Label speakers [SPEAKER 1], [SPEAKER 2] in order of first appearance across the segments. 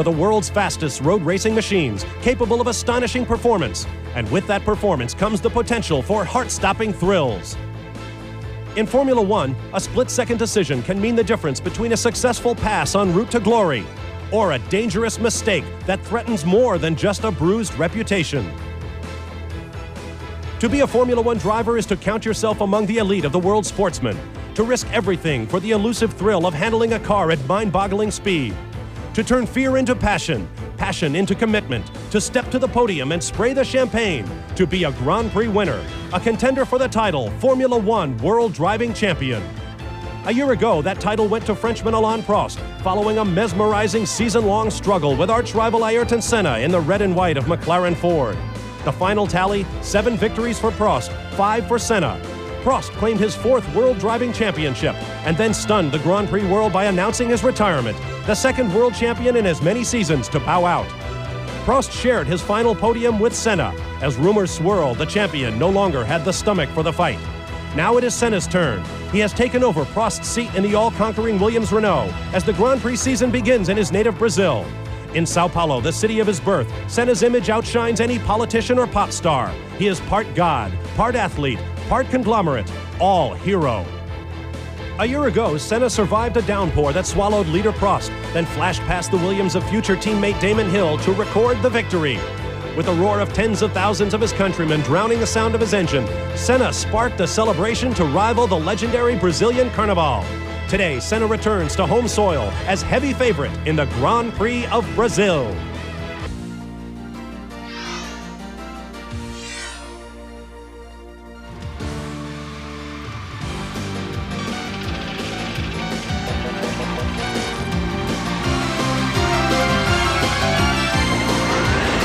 [SPEAKER 1] the world's fastest road racing machines, capable of astonishing performance. And with that performance comes the potential for heart-stopping thrills. In Formula One, a split-second decision can mean the difference between a successful pass en route to glory or a dangerous mistake that threatens more than just a bruised reputation. To be a Formula One driver is to count yourself among the elite of the world's sportsmen, to risk everything for the elusive thrill of handling a car at mind-boggling speed, to turn fear into passion, passion into commitment, to step to the podium and spray the champagne, to be a Grand Prix winner, a contender for the title, Formula One World Driving Champion. A year ago, that title went to Frenchman Alain Prost, following a mesmerizing season-long struggle with arch-rival Ayrton Senna in the red and white of McLaren Ford. The final tally, 7 victories for Prost, 5 for Senna. Prost claimed his 4th World Driving Championship and then stunned the Grand Prix world by announcing his retirement, the 2nd world champion in as many seasons to bow out. Prost shared his final podium with Senna. As rumors swirled, the champion no longer had the stomach for the fight. Now it is Senna's turn. He has taken over Prost's seat in the all-conquering Williams Renault as the Grand Prix season begins in his native Brazil. In Sao Paulo, the city of his birth, Senna's image outshines any politician or pop star. He is part god, part athlete, part conglomerate, all hero. A year ago, Senna survived a downpour that swallowed leader Prost, then flashed past the Williams of future teammate Damon Hill to record the victory. With the roar of tens of thousands of his countrymen drowning the sound of his engine, Senna sparked a celebration to rival the legendary Brazilian Carnival. Today, Senna returns to home soil as heavy favorite in the Grand Prix of Brazil.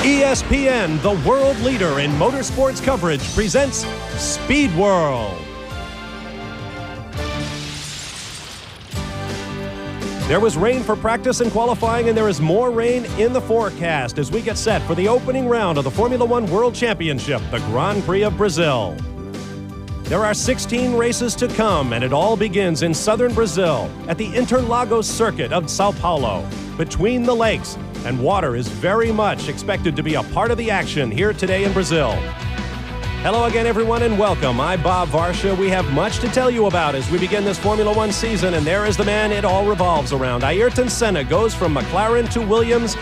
[SPEAKER 1] ESPN, the world leader in motorsports coverage, presents Speed World. There was rain for practice and qualifying, and there is more rain in the forecast as we get set for the opening round of the Formula One World Championship, the Grand Prix of Brazil. There are 16 races to come, and it all begins in southern Brazil at the Interlagos circuit of Sao Paulo, between the lakes, and water is very much expected to be a part of the action here today in Brazil. Hello again, everyone, and welcome. I'm Bob Varsha. We have much to tell you about as we begin this Formula One season, and there is the man it all revolves around. Ayrton Senna goes from McLaren to Williams,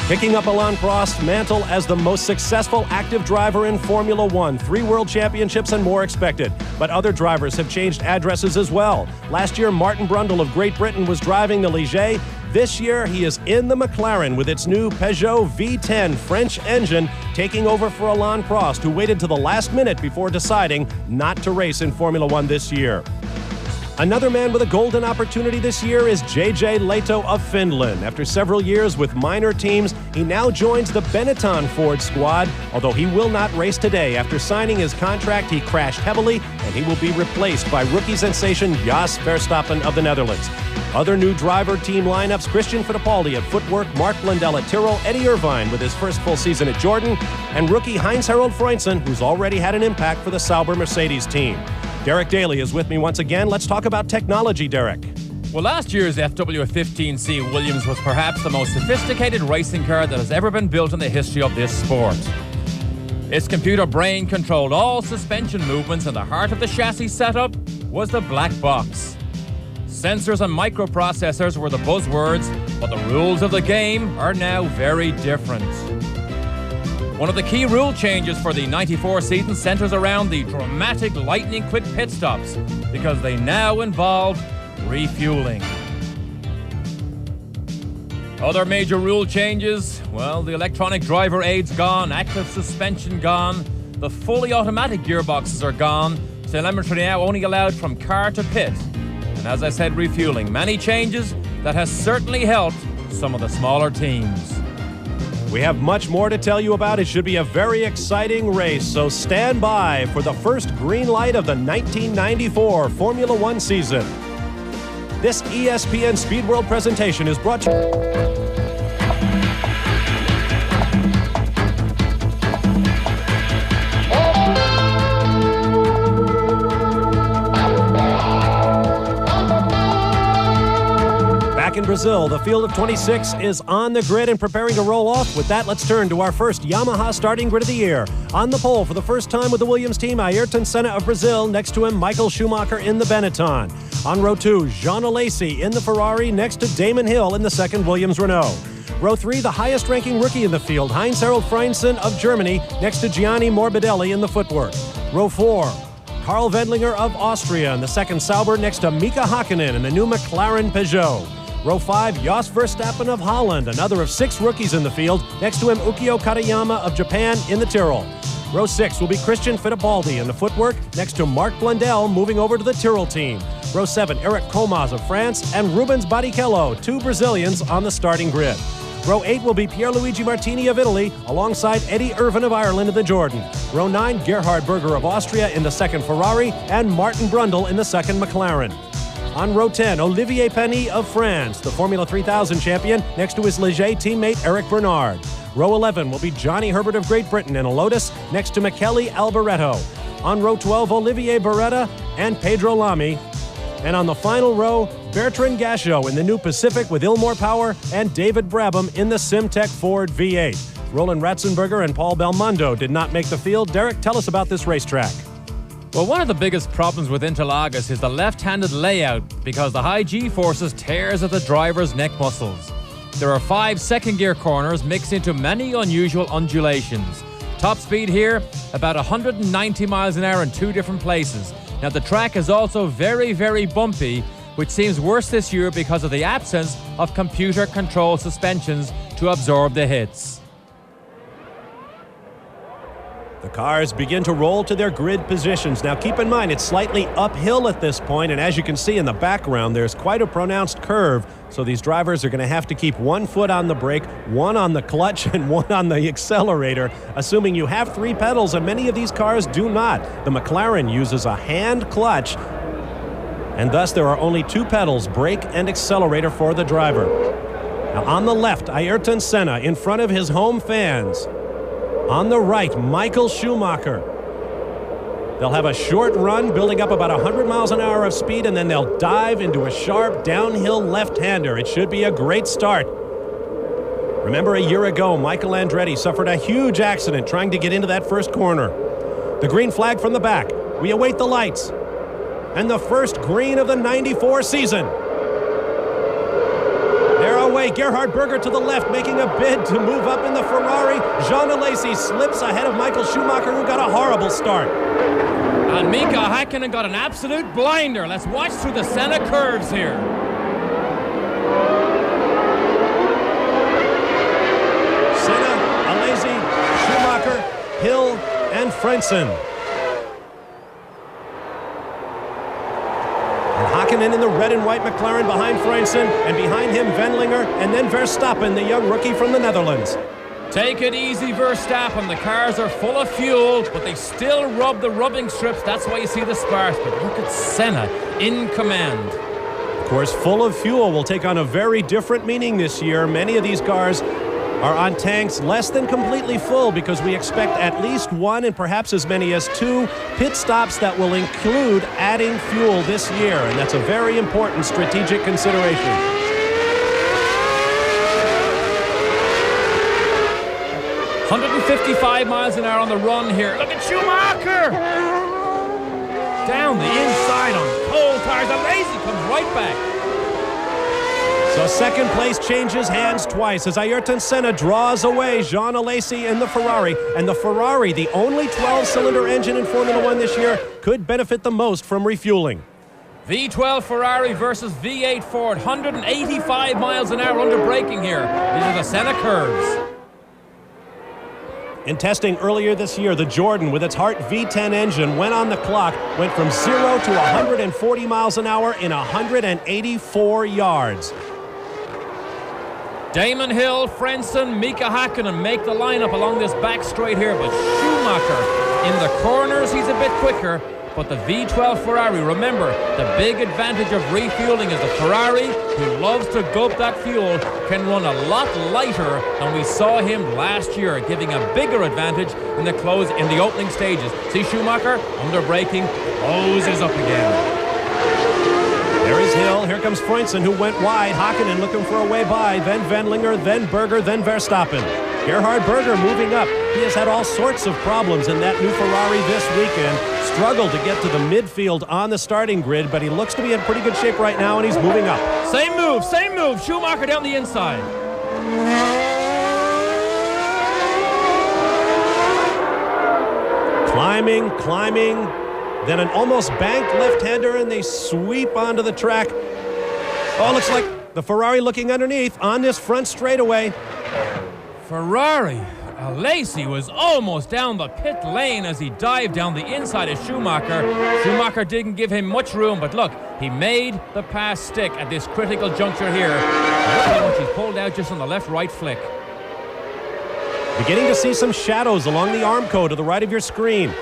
[SPEAKER 1] picking up Alain Prost's mantle as the most successful active driver in Formula One. 3 world championships and more expected. But other drivers have changed addresses as well. Last year, Martin Brundle of Great Britain was driving the Ligier. This year, he is in the McLaren with its new Peugeot V10 French engine, taking over for Alain Prost, who waited to the last minute before deciding not to race in Formula One this year. Another man with a golden opportunity this year is JJ Lehto of Finland. After several years with minor teams, he now joins the Benetton Ford squad, although he will not race today. After signing his contract, he crashed heavily, and he will be replaced by rookie sensation Jos Verstappen of the Netherlands. Other new driver team lineups: Christian Fittipaldi at Footwork, Mark Blundell at Tyrrell, Eddie Irvine with his first full season at Jordan, and rookie Heinz-Harald Frentzen, who's already had an impact for the Sauber Mercedes team. Derek Daly is with me once again. Let's talk about technology, Derek.
[SPEAKER 2] Well, last year's FW15C Williams was perhaps the most sophisticated racing car that has ever been built in the history of this sport. Its computer brain controlled all suspension movements, and the heart of the chassis setup was the black box. Sensors and microprocessors were the buzzwords, but the rules of the game are now very different. One of the key rule changes for the 94 season centers around the dramatic lightning-quick pit stops, because they now involve refueling. Other major rule changes, well, the electronic driver aids gone, active suspension gone, the fully automatic gearboxes are gone, telemetry now only allowed from car to pit. And as I said, refueling. Many changes that has certainly helped some of the smaller teams.
[SPEAKER 1] We have much more to tell you about. It should be a very exciting race, so stand by for the first green light of the 1994 Formula One season. This ESPN Speed World presentation is brought to you. back in Brazil. The field of 26 is on the grid and preparing to roll off. With that, let's turn to our first Yamaha starting grid of the year. On the pole for the first time with the Williams team, Ayrton Senna of Brazil. Next to him, Michael Schumacher in the Benetton. On row 2, Jean Alesi in the Ferrari, next to Damon Hill in the second Williams Renault. Row 3, the highest-ranking rookie in the field, Heinz-Harald Frentzen of Germany, next to Gianni Morbidelli in the footwork. Row 4, Karl Wendlinger of Austria in the second Sauber, next to Mika Hakkinen in the new McLaren Peugeot. Row 5, Jos Verstappen of Holland, another of 6 rookies in the field, next to him Ukio Katayama of Japan in the Tyrrell. Row 6 will be Christian Fittipaldi in the footwork, next to Marc Blundell moving over to the Tyrrell team. Row 7, Eric Comas of France, and Rubens Barrichello, 2 Brazilians on the starting grid. Row 8 will be Pierluigi Martini of Italy, alongside Eddie Irvine of Ireland in the Jordan. Row 9, Gerhard Berger of Austria in the second Ferrari, and Martin Brundle in the second McLaren. On row 10, Olivier Panis of France, the Formula 3000 champion, next to his Ligier teammate Eric Bernard. Row 11 will be Johnny Herbert of Great Britain in a Lotus, next to Michele Alboreto. On row 12, Olivier Beretta and Pedro Lamy. And on the final row, Bertrand Gachot in the new Pacific with Ilmore Power, and David Brabham in the Simtek Ford V8. Roland Ratzenberger and Paul Belmondo did not make the field. Derek, tell us about this racetrack.
[SPEAKER 2] Well, one of the biggest problems with Interlagos is the left-handed layout because the high G-forces tears at the driver's neck muscles. There are 5 second-gear corners mixed into many unusual undulations. Top speed here, about 190 miles an hour in 2 different places. Now, the track is also very, very bumpy, which seems worse this year because of the absence of computer-controlled suspensions to absorb the hits.
[SPEAKER 1] The cars begin to roll to their grid positions. Now, keep in mind, it's slightly uphill at this point, and as you can see in the background, there's quite a pronounced curve. So these drivers are going to have to keep one foot on the brake, one on the clutch, and one on the accelerator, assuming you have 3 pedals, and many of these cars do not. The McLaren uses a hand clutch, and thus there are only 2 pedals, brake and accelerator, for the driver. Now, on the left, Ayrton Senna in front of his home fans. On the right, Michael Schumacher. They'll have a short run, building up about 100 miles an hour of speed, and then they'll dive into a sharp downhill left-hander. It should be a great start. Remember, a year ago, Michael Andretti suffered a huge accident trying to get into that first corner. The green flag from the back. We await the lights. And the first green of the 94 season. They're away. Gerhard Berger to the left, making a bid to move up in the Ferrari. Jean Alesi slips ahead of Michael Schumacher, who got a horrible start.
[SPEAKER 2] And Mika Hakkinen got an absolute blinder. Let's watch through the Senna curves here.
[SPEAKER 1] Senna, Alesi, Schumacher, Hill, and Frentzen. Hakkinen in the red and white McLaren behind Frentzen, and behind him Wendlinger, and then Verstappen, the young rookie from the Netherlands.
[SPEAKER 2] Take it easy, Verstappen. The cars are full of fuel, but they still rub the rubbing strips. That's why you see the sparks. But look at Senna in command.
[SPEAKER 1] Of course, full of fuel will take on a very different meaning this year. Many of these cars are on tanks less than completely full because we expect at least 1 and perhaps as many as 2 pit stops that will include adding fuel this year, and that's a very important strategic consideration.
[SPEAKER 2] .155 miles an hour on the run here. Look at Schumacher! Down the inside on cold tires. Alesi comes right back.
[SPEAKER 1] So second place changes hands twice as Ayrton Senna draws away Jean Alesi in the Ferrari. And the Ferrari, the only 12-cylinder engine in Formula One this year, could benefit the most from refueling.
[SPEAKER 2] V12 Ferrari versus V8 Ford. 185 miles an hour under braking here. These are the Senna curves.
[SPEAKER 1] In testing earlier this year, the Jordan, with its Hart V10 engine, went on the clock, went from 0 to 140 miles an hour in 184 yards.
[SPEAKER 2] Damon Hill, Frentzen, Mika Hakkinen make the lineup along this back straight here, but Schumacher in the corners, he's a bit quicker, but the V12 Ferrari, remember, the big advantage of refueling is the Ferrari, who loves to gulp that fuel, can run a lot lighter than we saw him last year, giving a bigger advantage in the opening stages. See Schumacher under braking, hoses up again.
[SPEAKER 1] There is Hill. Here comes Freundsen, who went wide. Hakkinen looking for a way by. Then Wendlinger, then Berger, then Verstappen. Gerhard Berger moving up. He has had all sorts of problems in that new Ferrari this weekend. Struggled to get to the midfield on the starting grid, but he looks to be in pretty good shape right now, and he's moving up.
[SPEAKER 2] Same move. Schumacher down the inside.
[SPEAKER 1] Climbing. Then an almost banked left-hander, and they sweep onto the track. Oh, looks like the Ferrari looking underneath on this front straightaway.
[SPEAKER 2] Ferrari. Alesi was almost down the pit lane as he dived down the inside of Schumacher. Schumacher didn't give him much room, but look, he made the pass stick at this critical juncture here. Look how much he's pulled out just on the left-right flick.
[SPEAKER 1] Beginning to see some shadows along the Armco to the right of your screen.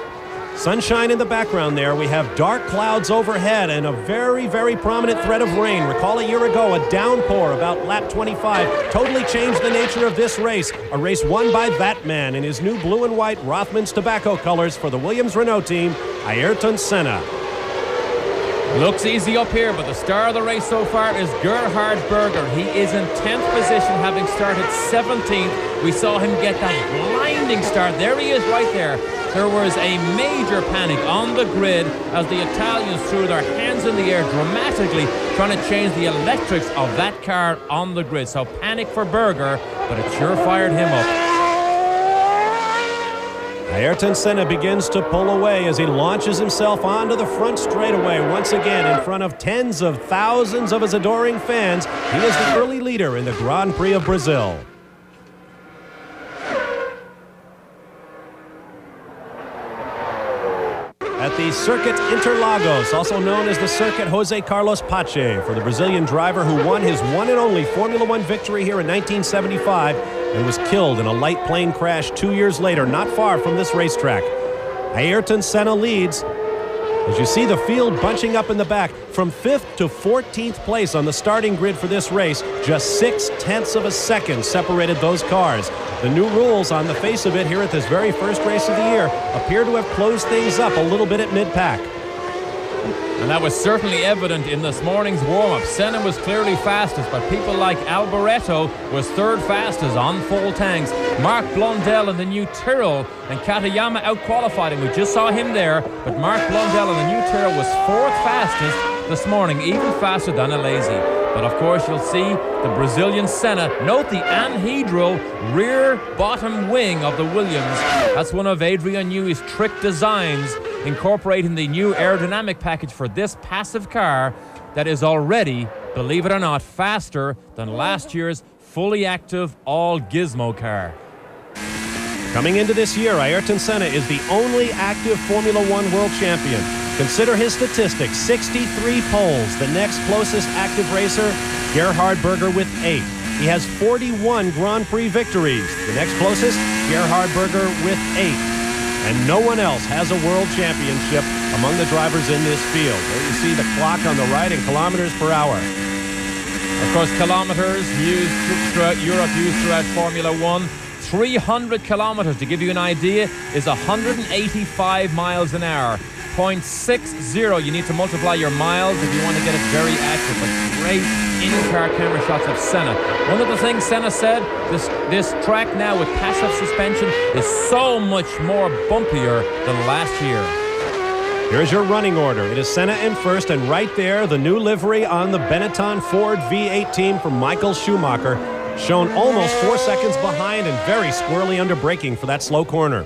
[SPEAKER 1] Sunshine in the background there. We have dark clouds overhead and a very, very prominent threat of rain. Recall a year ago, a downpour about lap 25 totally changed the nature of this race. A race won by that man in his new blue and white Rothmans tobacco colors for the Williams-Renault team, Ayrton Senna.
[SPEAKER 2] Looks easy up here, but the star of the race so far is Gerhard Berger. He is in 10th position, having started 17th. We saw him get that blinding start. There he is right there. There was a major panic on the grid as the Italians threw their hands in the air dramatically, trying to change the electrics of that car on the grid. So panic for Berger, but it sure fired him up.
[SPEAKER 1] Ayrton Senna begins to pull away as he launches himself onto the front straightaway once again in front of tens of thousands of his adoring fans. He is the early leader in the Grand Prix of Brazil. At the Circuit Interlagos, also known as the Circuit Jose Carlos Pache, for the Brazilian driver who won his one and only Formula One victory here in 1975 and was killed in a light plane crash 2 years later, not far from this racetrack. Ayrton Senna leads. As you see the field bunching up in the back, from 5th to 14th place on the starting grid for this race, just 0.6 of a second separated those cars. The new rules on the face of it here at this very first race of the year appear to have closed things up a little bit at mid-pack.
[SPEAKER 2] And that was certainly evident in this morning's warm-up. Senna was clearly fastest, but people like Alboreto was third fastest on full tanks. Mark Blundell in the new Tyrrell and Katayama out-qualified him. We just saw him there, but Mark Blundell in the new Tyrrell was fourth fastest this morning, even faster than Alesi. But of course, you'll see the Brazilian Senna. Note the anhedral rear bottom wing of the Williams. That's one of Adrian Newey's trick designs, incorporating the new aerodynamic package for this passive car that is already, believe it or not, faster than last year's fully active all-gizmo car.
[SPEAKER 1] Coming into this year, Ayrton Senna is the only active Formula One world champion. Consider his statistics: 63 poles. The next closest active racer, Gerhard Berger, with 8. He has 41 Grand Prix victories. The next closest, Gerhard Berger, with 8. And no one else has a world championship among the drivers in this field. There you see the clock on the right in kilometers per hour.
[SPEAKER 2] Of course, kilometers used throughout Europe, used throughout Formula One. 300 kilometers, to give you an idea, is 185 miles an hour. 0.60, you need to multiply your miles if you want to get it very accurate. But great in-car camera shots of Senna. One of the things Senna said, this track now with passive suspension is so much more bumpier than last year.
[SPEAKER 1] Here's your running order. It is Senna in first, and right there, the new livery on the Benetton Ford V8 team from Michael Schumacher, shown almost 4 seconds behind and very squirrely under braking for that slow corner.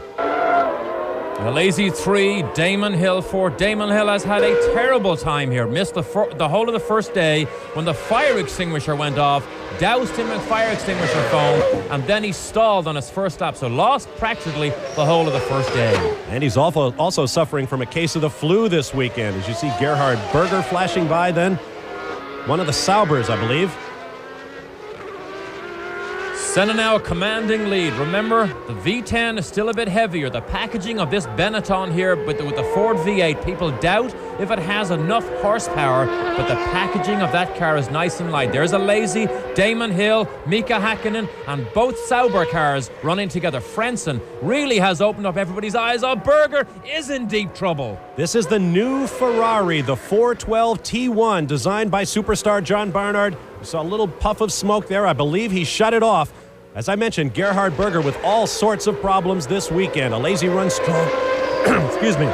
[SPEAKER 2] Alesi 3, Damon Hill 4. Damon Hill has had a terrible time here. Missed the whole of the first day when the fire extinguisher went off, doused him in fire extinguisher foam, and then he stalled on his first lap, so lost practically the whole of the first day.
[SPEAKER 1] And he's also suffering from a case of the flu this weekend. As you see Gerhard Berger flashing by then. One of the Saubers, I believe.
[SPEAKER 2] Senna now a commanding lead. Remember, the V10 is still a bit heavier. The packaging of this Benetton here with the Ford V8, people doubt if it has enough horsepower, but the packaging of that car is nice and light. There's a lazy Damon Hill, Mika Hakkinen, and both Sauber cars running together. Frentzen really has opened up everybody's eyes. Oh, Berger is in deep trouble.
[SPEAKER 1] This is the new Ferrari, the 412 T1, designed by superstar John Barnard. We saw a little puff of smoke there. I believe he shut it off. As I mentioned, Gerhard Berger with all sorts of problems this weekend. A lazy run stroke. Excuse me.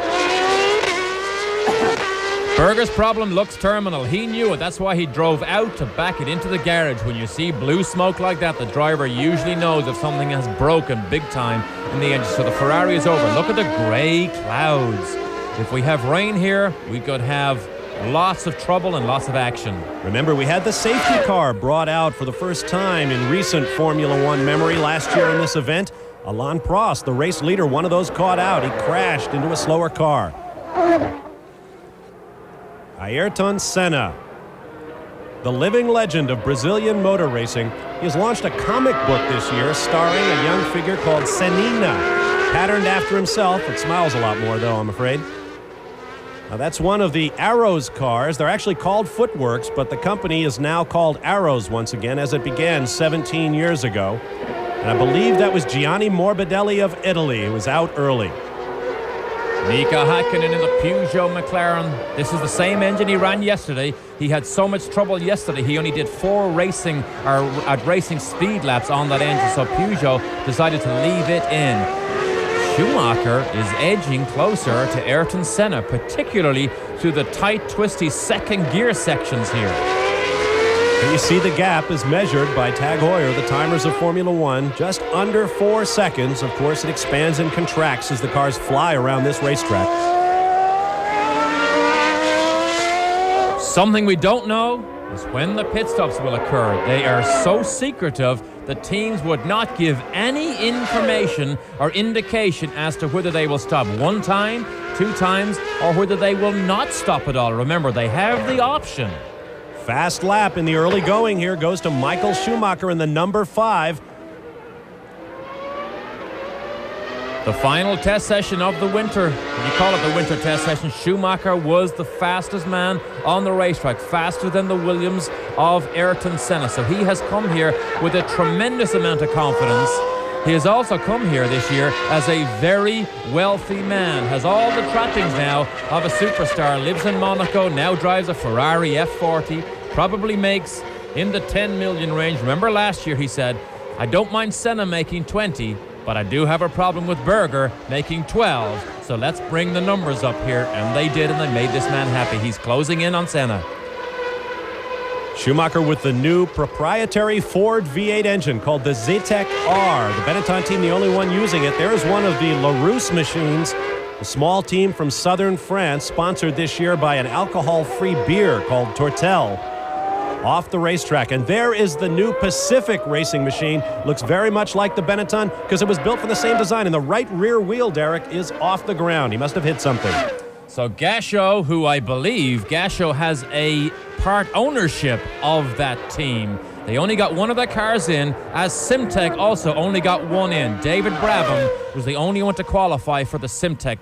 [SPEAKER 2] Berger's problem looks terminal. He knew it. That's why he drove out to back it into the garage. When you see blue smoke like that, the driver usually knows if something has broken big time in the engine. So the Ferrari is over. Look at the grey clouds. If we have rain here, we could have lots of trouble and lots of action.
[SPEAKER 1] Remember, we had the safety car brought out for the first time in recent Formula One memory last year in this event. Alain Prost, the race leader, one of those caught out. He crashed into a slower car. Ayrton Senna, the living legend of Brazilian motor racing. He has launched a comic book this year starring a young figure called Senina, patterned after himself. It smiles a lot more, though, I'm afraid. Now, that's one of the Arrows cars. They're actually called Footworks, but the company is now called Arrows once again, as it began 17 years ago. And I believe that was Gianni Morbidelli of Italy who was out early.
[SPEAKER 2] Mika Hakkinen in the Peugeot McLaren. This is the same engine he ran yesterday. He had so much trouble yesterday. He only did 4 racing speed laps on that engine, so Peugeot decided to leave it in. Schumacher is edging closer to Ayrton Senna, particularly through the tight, twisty second gear sections here.
[SPEAKER 1] And you see the gap is measured by Tag Heuer, the timers of Formula One, just under 4 seconds. Of course, it expands and contracts as the cars fly around this racetrack.
[SPEAKER 2] Something we don't know is when the pit stops will occur. They are so secretive that teams would not give any information or indication as to whether they will stop 1 time, 2 times, or whether they will not stop at all. Remember, they have the option.
[SPEAKER 1] Fast lap in the early going here goes to Michael Schumacher in the number 5.
[SPEAKER 2] The final test session of the winter. You call it the winter test session. Schumacher was the fastest man on the racetrack, faster than the Williams of Ayrton Senna. So he has come here with a tremendous amount of confidence. He has also come here this year as a very wealthy man, has all the trappings now of a superstar, lives in Monaco, now drives a Ferrari F40, probably makes in the 10 million range. Remember last year he said, I don't mind Senna making 20, but I do have a problem with Berger making 12. So let's bring the numbers up here. And they did, and they made this man happy. He's closing in on Senna.
[SPEAKER 1] Schumacher with the new proprietary Ford V8 engine called the Zetec R. The Benetton team, the only one using it. There's one of the LaRousse machines, a small team from southern France, sponsored this year by an alcohol-free beer called Tourtel, off the racetrack. And there is the new Pacific racing machine. Looks very much like the Benetton because it was built for the same design. And the right rear wheel, Derek, is off the ground. He must have hit something.
[SPEAKER 2] So Gasho, who I believe Gasho has a part ownership of that team. They only got one of their cars in, as Simtek also only got one in. David Brabham was the only one to qualify for the Simtek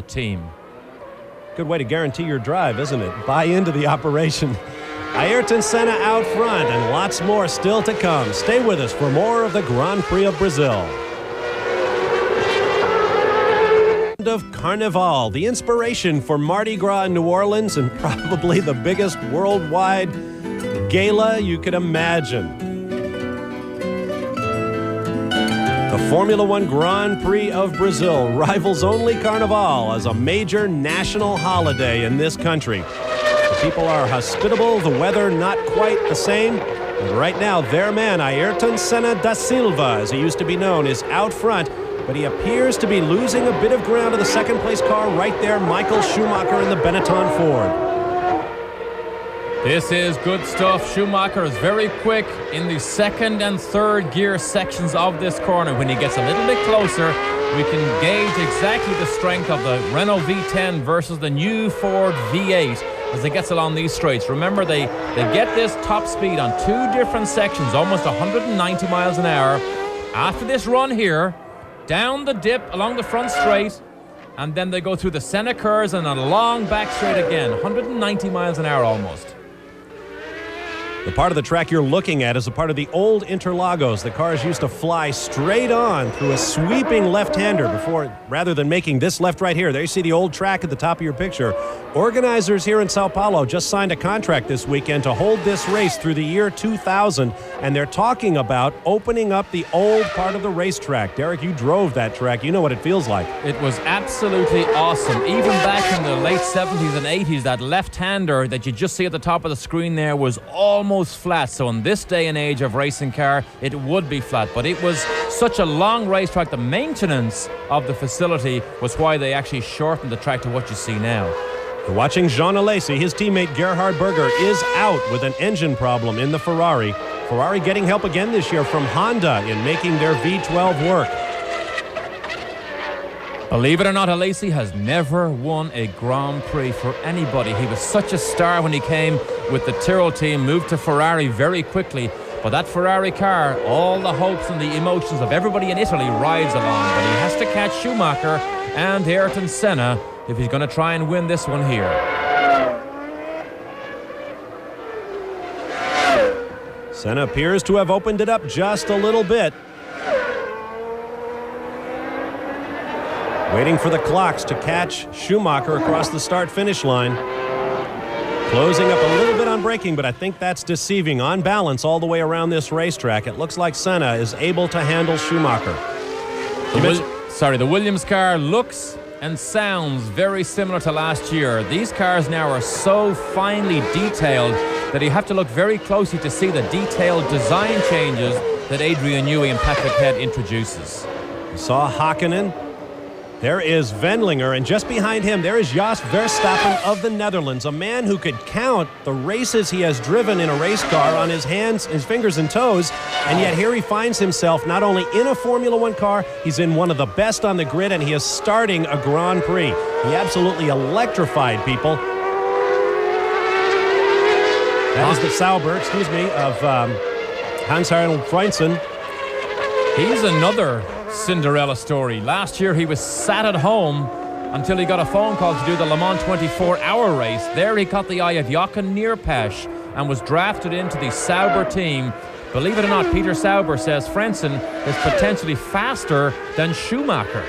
[SPEAKER 2] team.
[SPEAKER 1] Good way to guarantee your drive, isn't it? Buy into the operation. Ayrton Senna out front, and lots more still to come. Stay with us for more of the Grand Prix of Brazil. Of Carnival, the inspiration for Mardi Gras in New Orleans, and probably the biggest worldwide gala you could imagine. The Formula One Grand Prix of Brazil rivals only Carnival as a major national holiday in this country. The people are hospitable, the weather not quite the same. And right now, their man, Ayrton Senna da Silva, as he used to be known, is out front. But he appears to be losing a bit of ground to the second-place car right there, Michael Schumacher in the Benetton Ford.
[SPEAKER 2] This is good stuff. Schumacher is very quick in the second and third gear sections of this corner. When he gets a little bit closer, we can gauge exactly the strength of the Renault V10 versus the new Ford V8. as it gets along these straights. Remember, they get this top speed on 2 different sections, almost 190 miles an hour. After this run here, down the dip along the front straight, and then they go through the Senna curves and a long back straight again, 190 miles an hour almost.
[SPEAKER 1] The part of the track you're looking at is a part of the old Interlagos. The cars used to fly straight on through a sweeping left-hander rather than making this left right here. There you see the old track at the top of your picture. Organizers here in Sao Paulo just signed a contract this weekend to hold this race through the year 2000, and they're talking about opening up the old part of the racetrack. Derek, you drove that track. You know what it feels like.
[SPEAKER 2] It was absolutely awesome. Even back in the late 70s and 80s, that left-hander that you just see at the top of the screen there was almost flat. So in this day and age of racing car, it would be flat. But it was such a long racetrack. The maintenance of the facility was why they actually shortened the track to what you see now.
[SPEAKER 1] We're watching Jean Alesi. His teammate Gerhard Berger is out with an engine problem in the Ferrari. Ferrari getting help again this year from Honda in making their V12 work.
[SPEAKER 2] Believe it or not, Alesi has never won a Grand Prix for anybody. He was such a star when he came with the Tyrrell team, moved to Ferrari very quickly. But that Ferrari car, all the hopes and the emotions of everybody in Italy rides along. But he has to catch Schumacher and Ayrton Senna if he's going to try and win this one here.
[SPEAKER 1] Senna appears to have opened it up just a little bit. Waiting for the clocks to catch Schumacher across the start-finish line. Closing up a little bit on braking, but I think that's deceiving. On balance all the way around this racetrack, it looks like Senna is able to handle Schumacher.
[SPEAKER 2] The Williams car looks and sounds very similar to last year. These cars now are so finely detailed that you have to look very closely to see the detailed design changes that Adrian Newey and Patrick Head introduces.
[SPEAKER 1] We saw Hakkinen. There is Wendlinger, and just behind him, there is Jos Verstappen of the Netherlands, a man who could count the races he has driven in a race car on his hands, his fingers and toes, and yet here he finds himself not only in a Formula One car, he's in one of the best on the grid, and he is starting a Grand Prix. He absolutely electrified people. That is the Sauber, of Hans-Harald Frentzen.
[SPEAKER 2] He's another Cinderella story. Last year he was sat at home until he got a phone call to do the Le Mans 24-hour race. There he caught the eye of Jochen Neerpasch and was drafted into the Sauber team. Believe it or not, Peter Sauber says Frentzen is potentially faster than Schumacher.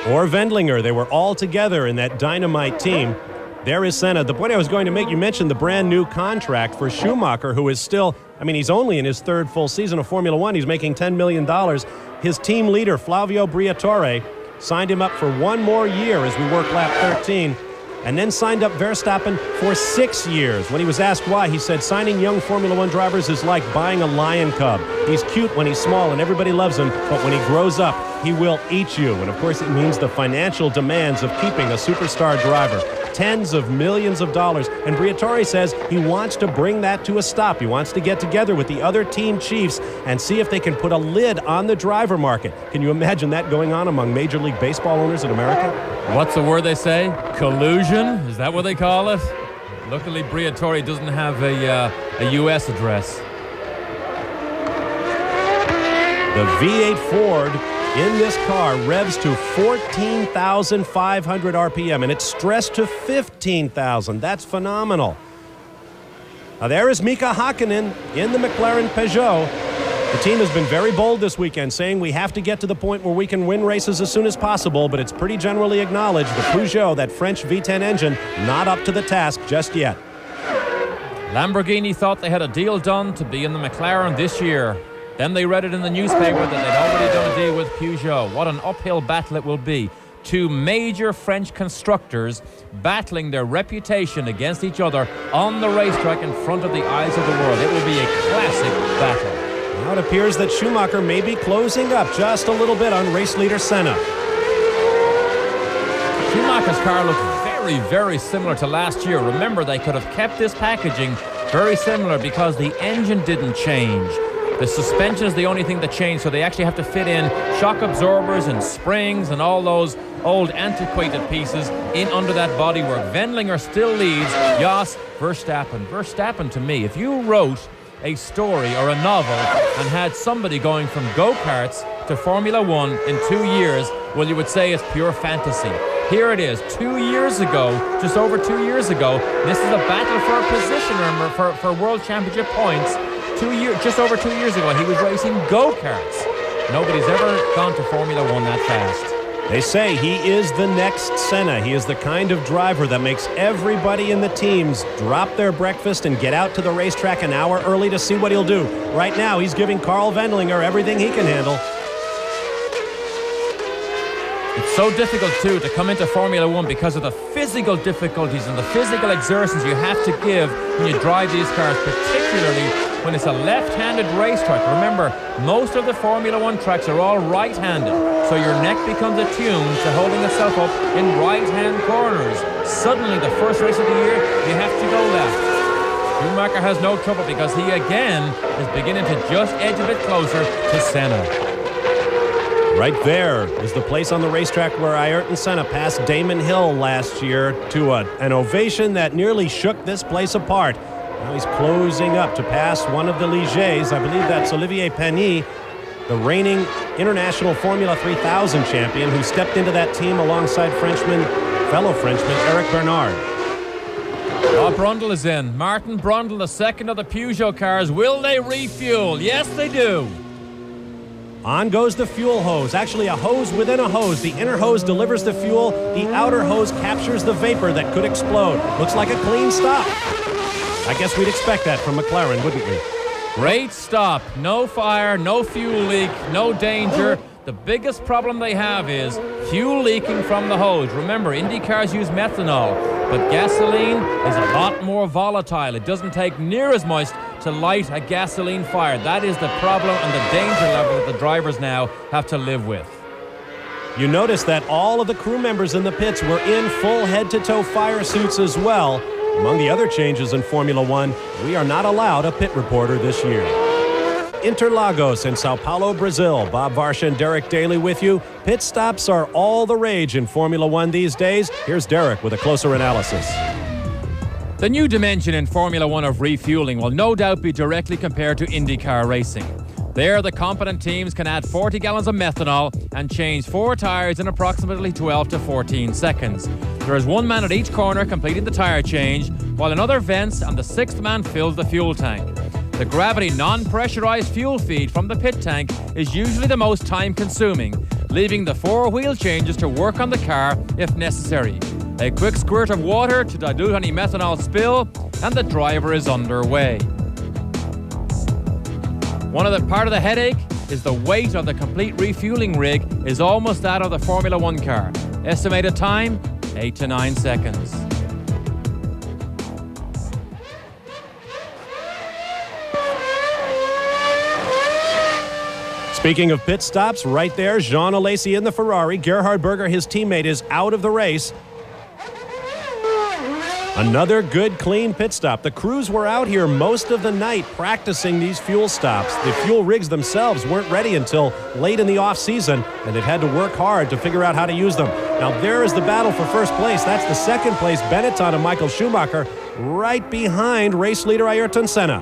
[SPEAKER 1] Or Wendlinger. They were all together in that dynamite team. There is Senna. The point I was going to make, you mentioned the brand new contract for Schumacher, who is still, he's only in his 3rd full season of Formula One. He's making $10 million. His team leader, Flavio Briatore, signed him up for 1 more year as we work lap 13, and then signed up Verstappen for 6 years. When he was asked why, he said, signing young Formula One drivers is like buying a lion cub. He's cute when he's small and everybody loves him, but when he grows up, he will eat you. And of course, it means the financial demands of keeping a superstar driver. Tens of millions of dollars. And Briatore says he wants to bring that to a stop. He wants to get together with the other team chiefs and see if they can put a lid on the driver market. Can you imagine that going on among Major League Baseball owners in America?
[SPEAKER 2] What's the word they say? Collusion? Is that what they call it? Luckily, Briatore doesn't have a U.S. address.
[SPEAKER 1] The V8 Ford in this car revs to 14,500 RPM, and it's stressed to 15,000. That's phenomenal. Now there is Mika Hakkinen in the McLaren Peugeot. The team has been very bold this weekend, saying we have to get to the point where we can win races as soon as possible, but it's pretty generally acknowledged the Peugeot, that French V10 engine, not up to the task just yet.
[SPEAKER 2] Lamborghini thought they had a deal done to be in the McLaren this year. Then they read it in the newspaper that they'd already done a deal with Peugeot. What an uphill battle it will be. 2 major French constructors battling their reputation against each other on the racetrack in front of the eyes of the world. It will be a classic battle.
[SPEAKER 1] Now it appears that Schumacher may be closing up just a little bit on race leader Senna.
[SPEAKER 2] Schumacher's car looked very, very similar to last year. Remember, they could have kept this packaging very similar because the engine didn't change. The suspension is the only thing that changed, so they actually have to fit in shock absorbers and springs and all those old antiquated pieces in under that bodywork. Wendlinger still leads Jos Verstappen. Verstappen, to me, if you wrote a story or a novel and had somebody going from go-karts to Formula One in 2 years, well, you would say it's pure fantasy. Here it is, 2 years ago, just over 2 years ago. This is a battle for a position, remember, for World Championship points. Just over 2 years ago, he was racing go-karts. Nobody's ever gone to Formula One that fast.
[SPEAKER 1] They say he is the next Senna. He is the kind of driver that makes everybody in the teams drop their breakfast and get out to the racetrack an hour early to see what he'll do. Right now, he's giving Carl Wendlinger everything he can handle.
[SPEAKER 2] It's so difficult, too, to come into Formula One because of the physical difficulties and the physical exertions you have to give when you drive these cars, particularly when it's a left-handed racetrack. Remember, most of the Formula One tracks are all right-handed, so your neck becomes attuned to holding itself up in right-hand corners. Suddenly, the first race of the year, you have to go left. Schumacher has no trouble because he, again, is beginning to just edge a bit closer to Senna.
[SPEAKER 1] Right there is the place on the racetrack where Ayrton Senna passed Damon Hill last year to an ovation that nearly shook this place apart. Now he's closing up to pass one of the Ligets. I believe that's Olivier Panis, the reigning International Formula 3000 champion, who stepped into that team alongside fellow Frenchman, Eric Bernard.
[SPEAKER 2] Bob Brundle is in. Martin Brundle, the second of the Peugeot cars. Will they refuel? Yes, they do.
[SPEAKER 1] On goes the fuel hose, actually a hose within a hose. The inner hose delivers the fuel. The outer hose captures the vapor that could explode. Looks like a clean stop. I guess we'd expect that from McLaren, wouldn't we?
[SPEAKER 2] Great stop. No fire, no fuel leak, no danger. The biggest problem they have is fuel leaking from the hose. Remember, Indy cars use methanol, but gasoline is a lot more volatile. It doesn't take near as much to light a gasoline fire. That is the problem and the danger level that the drivers now have to live with.
[SPEAKER 1] You notice that all of the crew members in the pits were in full head-to-toe fire suits as well. Among the other changes in Formula One, we are not allowed a pit reporter this year. Interlagos and Sao Paulo, Brazil. Bob Varsha and Derek Daly with you. Pit stops are all the rage in Formula One these days. Here's Derek with a closer analysis.
[SPEAKER 2] The new dimension in Formula One of refueling will no doubt be directly compared to IndyCar racing. There, the competent teams can add 40 gallons of methanol and change 4 tires in approximately 12 to 14 seconds. There is one man at each corner completing the tire change, while another vents and the 6th man fills the fuel tank. The gravity non-pressurized fuel feed from the pit tank is usually the most time-consuming, leaving the 4 wheel changes to work on the car if necessary. A quick squirt of water to dilute any methanol spill, and the driver is underway. Part of the headache is the weight of the complete refueling rig is almost that of the Formula One car. Estimated time, 8 to 9 seconds.
[SPEAKER 1] Speaking of pit stops, right there, Jean Alesi in the Ferrari. Gerhard Berger, his teammate, is out of the race. Another good, clean pit stop. The crews were out here most of the night practicing these fuel stops. The fuel rigs themselves weren't ready until late in the off-season, and they've had to work hard to figure out how to use them. Now, there is the battle for first place. That's the second place, Benetton and Michael Schumacher, right behind race leader Ayrton Senna.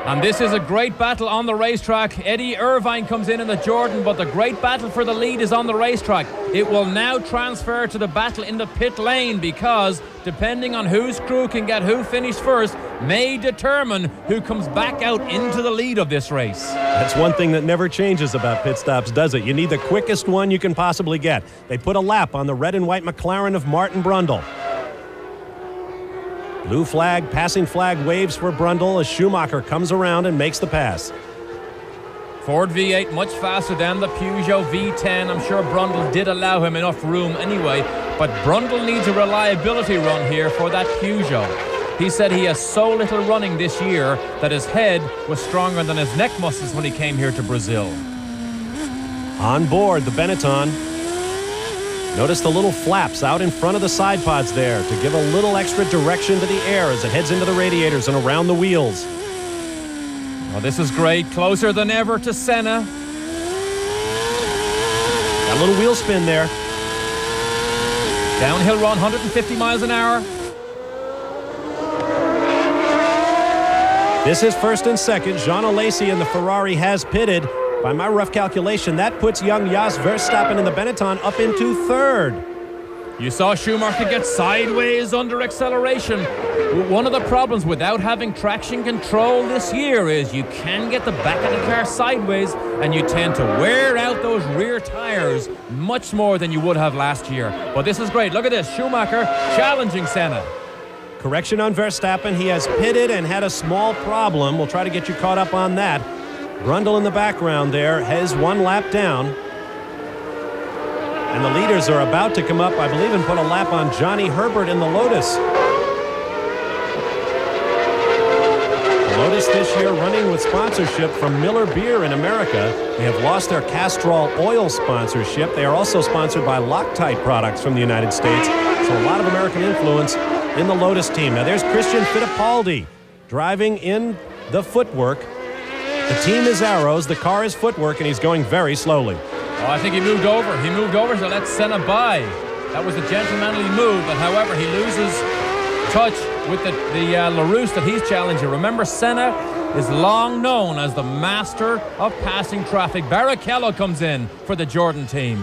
[SPEAKER 2] And this is a great battle on the racetrack. Eddie Irvine comes in the Jordan, but the great battle for the lead is on the racetrack. It will now transfer to the battle in the pit lane because, depending on whose crew can get who finished first, may determine who comes back out into the lead of this race.
[SPEAKER 1] That's one thing that never changes about pit stops, does it? You need the quickest one you can possibly get. They put a lap on the red and white McLaren of Martin Brundle. Blue flag, passing flag waves for Brundle as Schumacher comes around and makes the pass.
[SPEAKER 2] Ford V8 much faster than the Peugeot V10. I'm sure Brundle did allow him enough room anyway, but Brundle needs a reliability run here for that Peugeot. He said he has so little running this year that his head was stronger than his neck muscles when he came here to Brazil.
[SPEAKER 1] On board the Benetton. Notice the little flaps out in front of the side pods there to give a little extra direction to the air as it heads into the radiators and around the wheels.
[SPEAKER 2] Well, this is great. Closer than ever to Senna.
[SPEAKER 1] Got a little wheel spin there.
[SPEAKER 2] Downhill run, 150 miles an hour.
[SPEAKER 1] This is first and second. Jean Alesi in the Ferrari has pitted. By my rough calculation, that puts young Jos Verstappen in the Benetton up into third.
[SPEAKER 2] You saw Schumacher get sideways under acceleration. One of the problems without having traction control this year is you can get the back of the car sideways and you tend to wear out those rear tires much more than you would have last year. But this is great. Look at this. Schumacher challenging Senna.
[SPEAKER 1] Correction on Verstappen. He has pitted and had a small problem. We'll try to get you caught up on that. Brundle in the background there has one lap down. And the leaders are about to come up, I believe, and put a lap on Johnny Herbert in the Lotus. Lotus this year running with sponsorship from Miller Beer in America. They have lost their Castrol oil sponsorship. They are also sponsored by Loctite products from the United States. So a lot of American influence in the Lotus team. Now there's Christian Fittipaldi driving in the footwork. The team is arrows, the car is footwork, and he's going very slowly.
[SPEAKER 2] Oh, I think he moved over. He moved over to let Senna by. That was a gentlemanly move, but however, he loses touch with the LaRousse that he's challenging. Remember, Senna is long known as the master of passing traffic. Barrichello comes in for the Jordan team.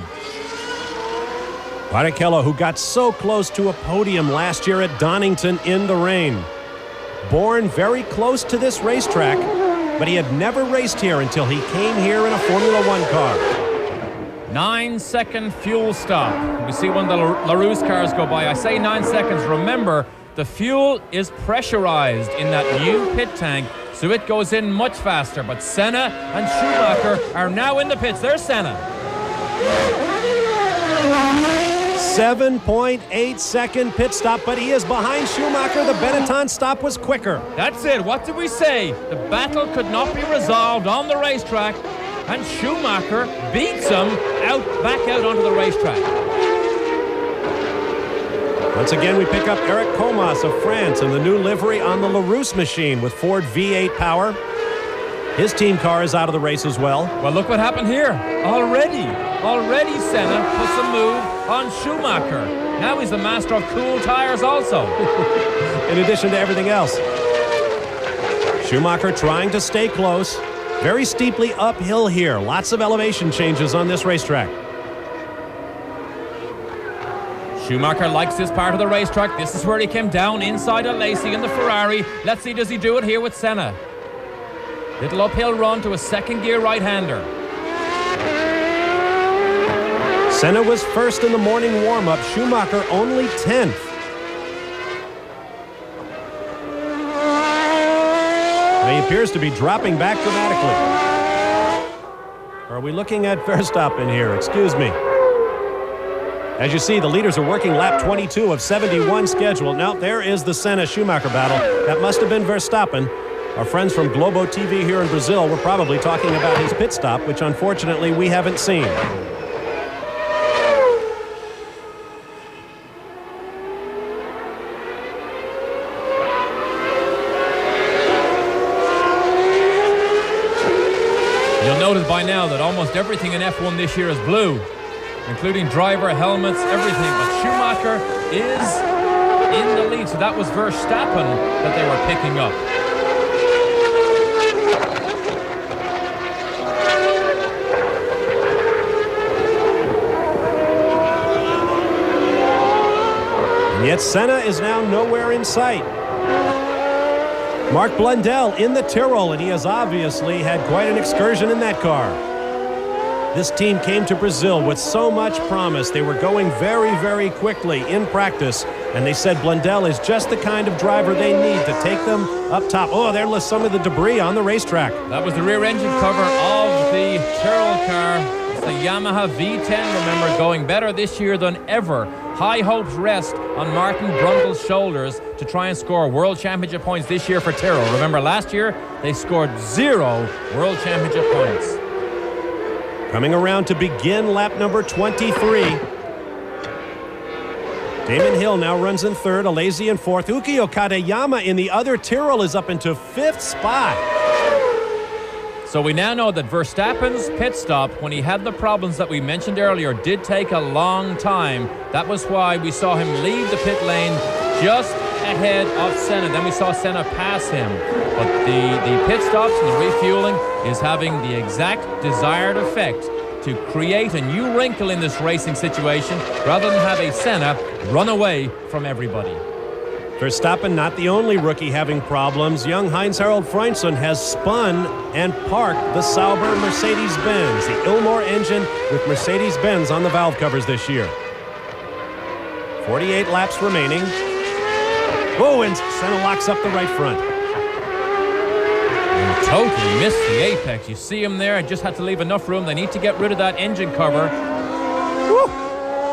[SPEAKER 1] Barrichello, who got so close to a podium last year at Donington in the rain. Born very close to this racetrack, but he had never raced here until he came here in a Formula One car.
[SPEAKER 2] 9-second fuel stop. We see one of the LaRousse cars go by. I say 9 seconds. Remember, the fuel is pressurized in that new pit tank, so it goes in much faster. But Senna and Schumacher are now in the pits. There's Senna.
[SPEAKER 1] 7.8-second pit stop, but he is behind Schumacher. The Benetton stop was quicker.
[SPEAKER 2] That's it. What did we say? The battle could not be resolved on the racetrack, and Schumacher beats him back out onto the racetrack.
[SPEAKER 1] Once again, we pick up Eric Comas of France in the new livery on the LaRousse machine with Ford V8 power. His team car is out of the race as well.
[SPEAKER 2] Well, look what happened here. Already Senna puts a move on Schumacher. Now he's the master of cool tires also.
[SPEAKER 1] In addition to everything else. Schumacher trying to stay close. Very steeply uphill here. Lots of elevation changes on this racetrack.
[SPEAKER 2] Schumacher likes this part of the racetrack. This is where he came down inside Alesi in the Ferrari. Let's see, does he do it here with Senna? Little uphill run to a second gear right-hander.
[SPEAKER 1] Senna was first in the morning warm-up. Schumacher only 10th. He appears to be dropping back dramatically. Are we looking at Verstappen here? Excuse me. As you see, the leaders are working lap 22 of 71 scheduled. Now, there is the Senna-Schumacher battle. That must have been Verstappen. Our friends from Globo TV here in Brazil were probably talking about his pit stop, which unfortunately we haven't seen.
[SPEAKER 2] You'll notice by now that almost everything in F1 this year is blue, including driver, helmets, everything. But Schumacher is in the lead, so that was Verstappen that they were picking up.
[SPEAKER 1] And yet Senna is now nowhere in sight. Mark Blundell in the Tyrrell, and he has obviously had quite an excursion in that car. This team came to Brazil with so much promise. They were going very, very quickly in practice, and they said Blundell is just the kind of driver they need to take them up top. Oh, there's some of the debris on the racetrack.
[SPEAKER 2] That was the rear engine cover of the Tyrrell car. It's the Yamaha V10, remember, going better this year than ever. High hopes rest on Martin Brundle's shoulders to try and score World Championship points this year for Tyrrell. Remember, last year they scored 0 World Championship points.
[SPEAKER 1] Coming around to begin lap number 23. Damon Hill now runs in third, Alesi in fourth. Ukio Katayama in the other Tyrrell is up into 5th spot.
[SPEAKER 2] So we now know that Verstappen's pit stop, when he had the problems that we mentioned earlier, did take a long time. That was why we saw him leave the pit lane just ahead of Senna. Then we saw Senna pass him. But the pit stops and the refueling is having the exact desired effect to create a new wrinkle in this racing situation rather than have a Senna run away from everybody.
[SPEAKER 1] Verstappen not the only rookie having problems. Young Heinz-Harald Frentzen has spun and parked the Sauber Mercedes-Benz, the Ilmor engine with Mercedes-Benz on the valve covers this year. 48 laps remaining. Oh, and Senna locks up the right front.
[SPEAKER 2] And totally missed the apex. You see him there. I just had to leave enough room. They need to get rid of that engine cover. Woo!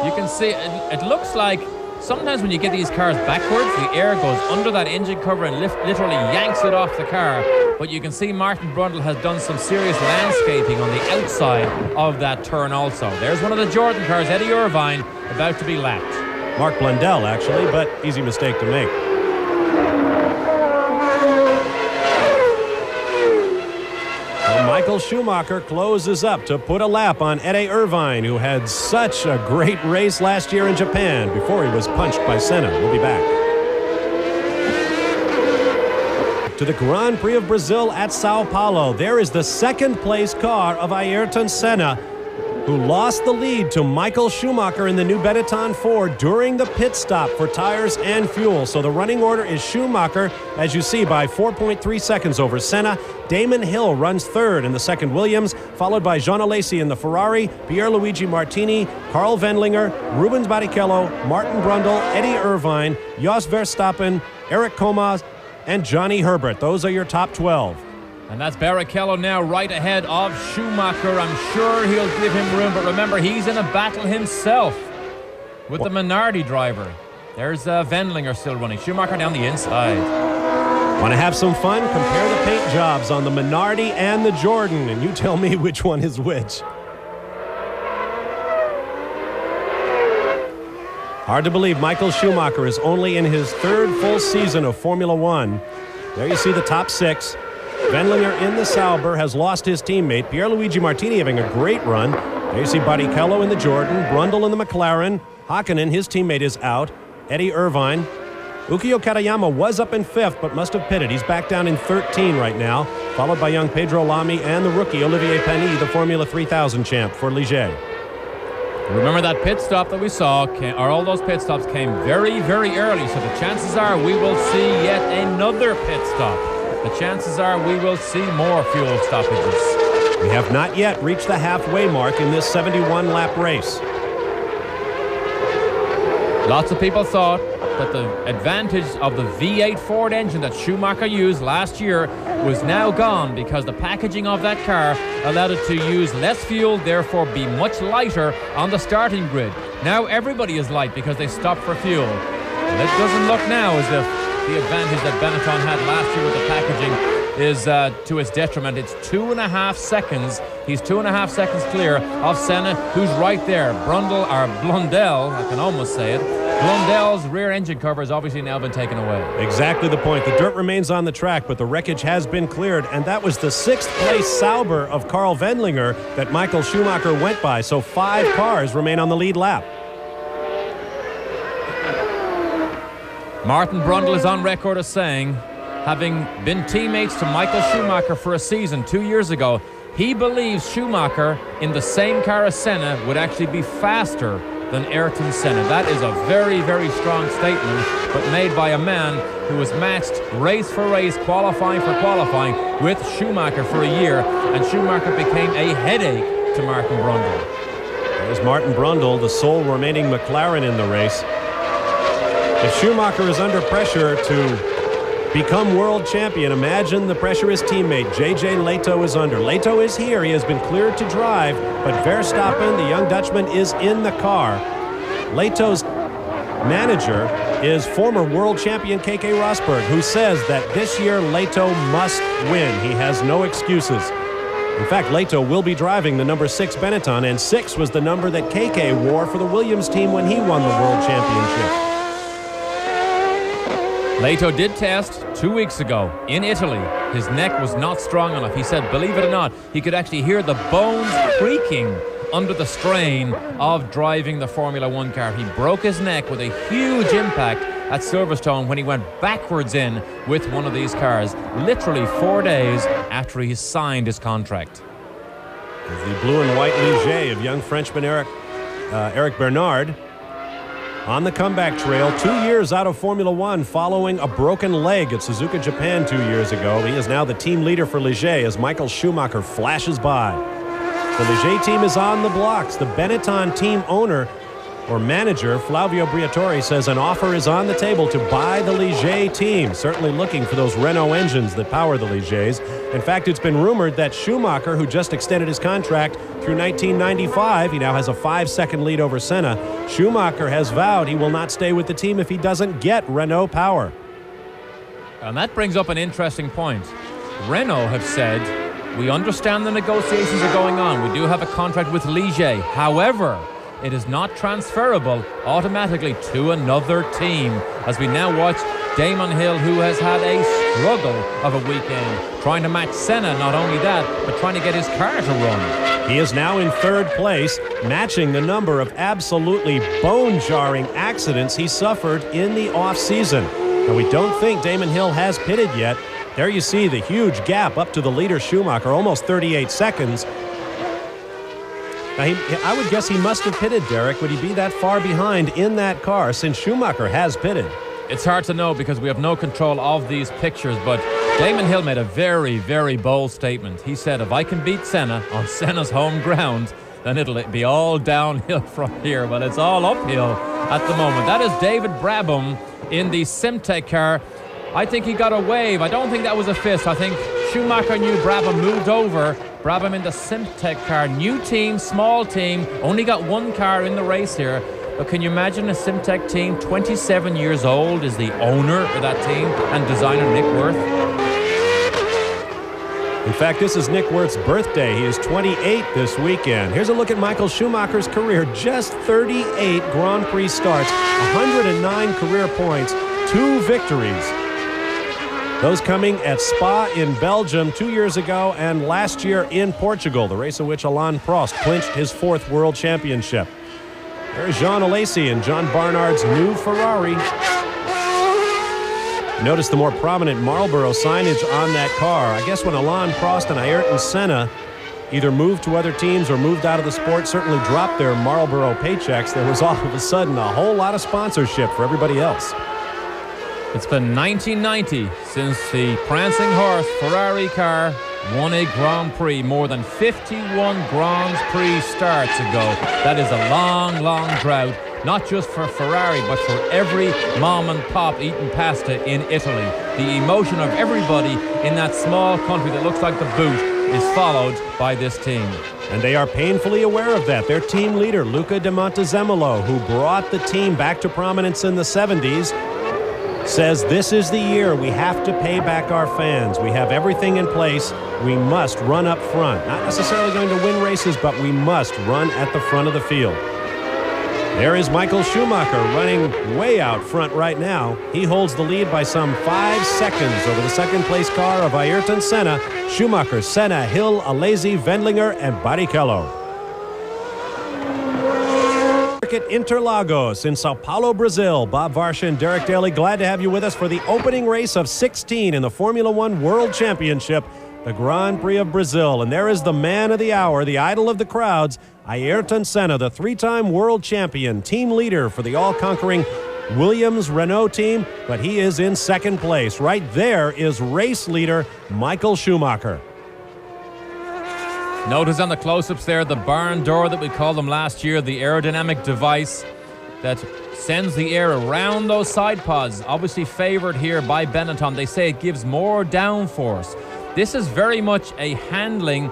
[SPEAKER 2] You can see it looks like sometimes when you get these cars backwards, the air goes under that engine cover and literally yanks it off the car. But you can see Martin Brundle has done some serious landscaping on the outside of that turn also. There's one of the Jordan cars, Eddie Irvine, about to be lapped.
[SPEAKER 1] Mark Blundell, actually, but easy mistake to make. Well, Michael Schumacher closes up to put a lap on Eddie Irvine, who had such a great race last year in Japan before he was punched by Senna. We'll be back. To the Grand Prix of Brazil at Sao Paulo. There is the second place car of Ayrton Senna, who lost the lead to Michael Schumacher in the new Benetton 4 during the pit stop for tires and fuel. So the running order is Schumacher, as you see, by 4.3 seconds over Senna. Damon Hill runs third in the second Williams, followed by Jean Alesi in the Ferrari, Pierluigi Martini, Carl Wendlinger, Rubens Barrichello, Martin Brundle, Eddie Irvine, Jos Verstappen, Eric Komas, and Johnny Herbert. Those are your top 12.
[SPEAKER 2] And that's Barrichello now right ahead of Schumacher. I'm sure he'll give him room, but remember, he's in a battle himself with the Minardi driver. There's Wendlinger still running. Schumacher down the inside.
[SPEAKER 1] Want to have some fun? Compare the paint jobs on the Minardi and the Jordan, and you tell me which one is which. Hard to believe Michael Schumacher is only in his third full season of Formula One. There you see the top six. Wendlinger in the Sauber has lost his teammate. Pierluigi Martini having a great run. There you see Barrichello in the Jordan, Brundle in the McLaren. Hakkinen, his teammate, is out. Eddie Irvine. Ukio Katayama was up in fifth, but must have pitted. He's back down in 13 right now, followed by young Pedro Lamy and the rookie Olivier Panis, the Formula 3000 champ for Ligier.
[SPEAKER 2] Remember that pit stop that we saw, all those pit stops came very, very early, so the chances are we will see yet another pit stop. The chances are we will see more fuel stoppages.
[SPEAKER 1] We have not yet reached the halfway mark in this 71-lap race.
[SPEAKER 2] Lots of people thought that the advantage of the V8 Ford engine that Schumacher used last year was now gone because the packaging of that car allowed it to use less fuel, therefore be much lighter on the starting grid. Now everybody is light because they stopped for fuel. And it doesn't look now as if the advantage that Benetton had last year with the packaging is to his detriment. It's 2.5 seconds. He's 2.5 seconds clear of Senna, who's right there. Blundell, I can almost say it. Blundell's rear engine cover has obviously now been taken away.
[SPEAKER 1] Exactly the point. The dirt remains on the track, but the wreckage has been cleared, and that was the sixth place Sauber of Carl Wendlinger that Michael Schumacher went by. So 5 cars remain on the lead lap.
[SPEAKER 2] Martin Brundle is on record as saying, having been teammates to Michael Schumacher for a season 2 years ago, he believes Schumacher in the same car as Senna would actually be faster than Ayrton Senna. That is a very, very strong statement, but made by a man who was matched race for race, qualifying for qualifying with Schumacher for a year, and Schumacher became a headache to Martin Brundle.
[SPEAKER 1] There's Martin Brundle, the sole remaining McLaren in the race. If Schumacher is under pressure to become world champion, imagine the pressure his teammate J.J. Leto is under. Leto is here. He has been cleared to drive, but Verstappen, the young Dutchman, is in the car. Leto's manager is former world champion Keke Rosberg, who says that this year Leto must win. He has no excuses. In fact, Leto will be driving the number 6 Benetton, and 6 was the number that Keke wore for the Williams team when he won the world championship.
[SPEAKER 2] Leto did test 2 weeks ago in Italy. His neck was not strong enough. He said, believe it or not, he could actually hear the bones creaking under the strain of driving the Formula One car. He broke his neck with a huge impact at Silverstone when he went backwards in with one of these cars, literally 4 days after he signed his contract.
[SPEAKER 1] The blue and white Ligier of young Frenchman Eric Bernard on the comeback trail, 2 years out of Formula One following a broken leg at Suzuka, Japan 2 years ago. He is now the team leader for Ligier as Michael Schumacher flashes by. The Ligier team is on the blocks. The Benetton team owner or manager, Flavio Briatore, says an offer is on the table to buy the Ligier team, certainly looking for those Renault engines that power the Ligiers. In fact, it's been rumored that Schumacher, who just extended his contract through 1995, he now has a 5-second lead over Senna. Schumacher has vowed he will not stay with the team if he doesn't get Renault power.
[SPEAKER 2] And that brings up an interesting point. Renault have said, we understand the negotiations are going on. We do have a contract with Ligier. However, it is not transferable automatically to another team, as we now watch Damon Hill, who has had a struggle of a weekend, trying to match Senna. Not only that, but trying to get his car to run.
[SPEAKER 1] He is now in third place, matching the number of absolutely bone-jarring accidents he suffered in the off-season. And we don't think Damon Hill has pitted yet. There you see the huge gap up to the leader Schumacher, almost 38 seconds. Now, I would guess he must have pitted, Derek. Would he be that far behind in that car since Schumacher has pitted?
[SPEAKER 2] It's hard to know because we have no control of these pictures, but Damon Hill made a very, very bold statement. He said, if I can beat Senna on Senna's home ground, then it'll be all downhill from here. Well, it's all uphill at the moment. That is David Brabham in the Simtek car. I think he got a wave. I don't think that was a fist. I think Schumacher knew Brabham moved over. Brabham in the Simtek car. New team, small team. Only got one car in the race here. But can you imagine a Simtek team, 27 years old, is the owner of that team and designer Nick Wirth?
[SPEAKER 1] In fact, this is Nick Wirth's birthday. He is 28 this weekend. Here's a look at Michael Schumacher's career. Just 38 Grand Prix starts, 109 career points, 2 victories. Those coming at Spa in Belgium 2 years ago and last year in Portugal, the race in which Alain Prost clinched his 4th world championship. There's Jean Alesi and John Barnard's new Ferrari. Notice the more prominent Marlboro signage on that car. I guess when Alain Prost and Ayrton Senna either moved to other teams or moved out of the sport, certainly dropped their Marlboro paychecks, there was all of a sudden a whole lot of sponsorship for everybody else.
[SPEAKER 2] It's been 1990 since the prancing horse Ferrari car won a Grand Prix, more than 51 Grand Prix starts ago. That is a long, long drought, not just for Ferrari, but for every mom and pop eating pasta in Italy. The emotion of everybody in that small country that looks like the boot is followed by this team.
[SPEAKER 1] And they are painfully aware of that. Their team leader, Luca de Montezemolo, who brought the team back to prominence in the 70s, says this is the year we have to pay back our fans. We have everything in place. We must run up front. Not necessarily going to win races, but we must run at the front of the field. There is Michael Schumacher running way out front right now. He holds the lead by some 5 seconds over the second-place car of Ayrton Senna, Schumacher, Senna, Hill, Alesi, Wendlinger, and Barrichello. At Interlagos in Sao Paulo, Brazil. Bob Varsha and Derek Daly, glad to have you with us for the opening race of 16 in the Formula One World Championship, the Grand Prix of Brazil. And there is the man of the hour, the idol of the crowds, Ayrton Senna, the 3-time world champion, team leader for the all-conquering Williams Renault team, but he is in second place. Right there is race leader Michael Schumacher.
[SPEAKER 2] Notice on the close-ups there, the barn door that we called them last year, the aerodynamic device that sends the air around those side pods, obviously favored here by Benetton. They say it gives more downforce. This is very much a handling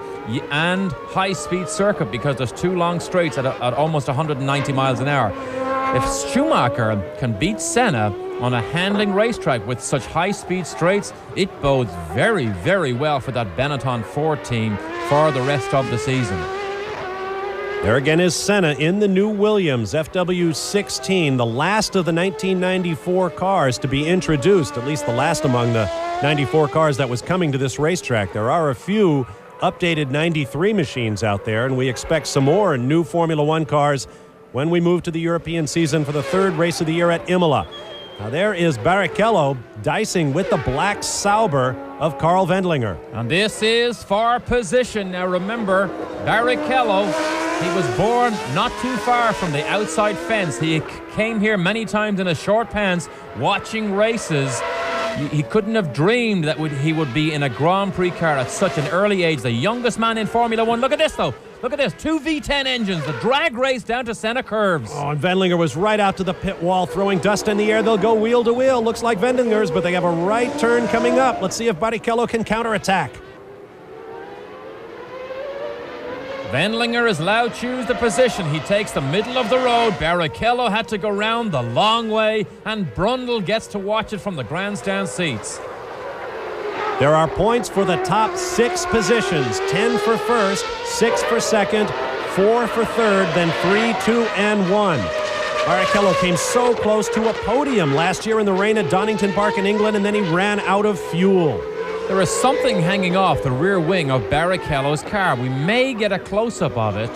[SPEAKER 2] and high-speed circuit because there's 2 long straights at almost 190 miles an hour. If Schumacher can beat Senna on a handling racetrack with such high-speed straights, it bodes very, very well for that Benetton Ford team for the rest of the season.
[SPEAKER 1] There again is Senna in the new Williams FW16, the last of the 1994 cars to be introduced, at least the last among the 94 cars that was coming to this racetrack. There are a few updated 93 machines out there, and we expect some more new Formula One cars when we move to the European season for the third race of the year at Imola. Now there is Barrichello dicing with the black Sauber of Carl Wendlinger.
[SPEAKER 2] And this is for position. Now remember, Barrichello, he was born not too far from the outside fence. He came here many times in his short pants watching races. He couldn't have dreamed that he would be in a Grand Prix car at such an early age. The youngest man in Formula One. Look at this, though. Look at this. 2 V10 engines. The drag race down to center curves.
[SPEAKER 1] Oh, and Wendlinger was right out to the pit wall, throwing dust in the air. They'll go wheel to wheel. Looks like Wendlinger's, but they have a right turn coming up. Let's see if Barrichello can counterattack.
[SPEAKER 2] Wendlinger is allowed to choose the position. He takes the middle of the road. Barrichello had to go round the long way, and Brundle gets to watch it from the grandstand seats.
[SPEAKER 1] There are points for the top 6 positions. 10 for first, 6 for second, 4 for third, then 3, 2, and 1. Barrichello came so close to a podium last year in the rain at Donington Park in England, and then he ran out of fuel.
[SPEAKER 2] There is something hanging off the rear wing of Barrichello's car. We may get a close-up of it.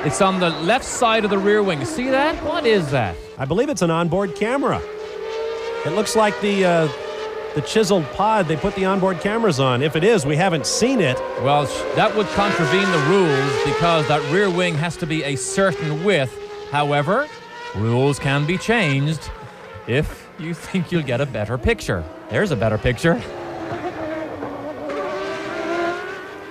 [SPEAKER 2] It's on the left side of the rear wing. See that? What is that?
[SPEAKER 1] I believe it's an onboard camera. It looks like the chiseled pod they put the onboard cameras on. If it is, we haven't seen it.
[SPEAKER 2] Well, that would contravene the rules because that rear wing has to be a certain width. However, rules can be changed if you think you'll get a better picture. There's a better picture.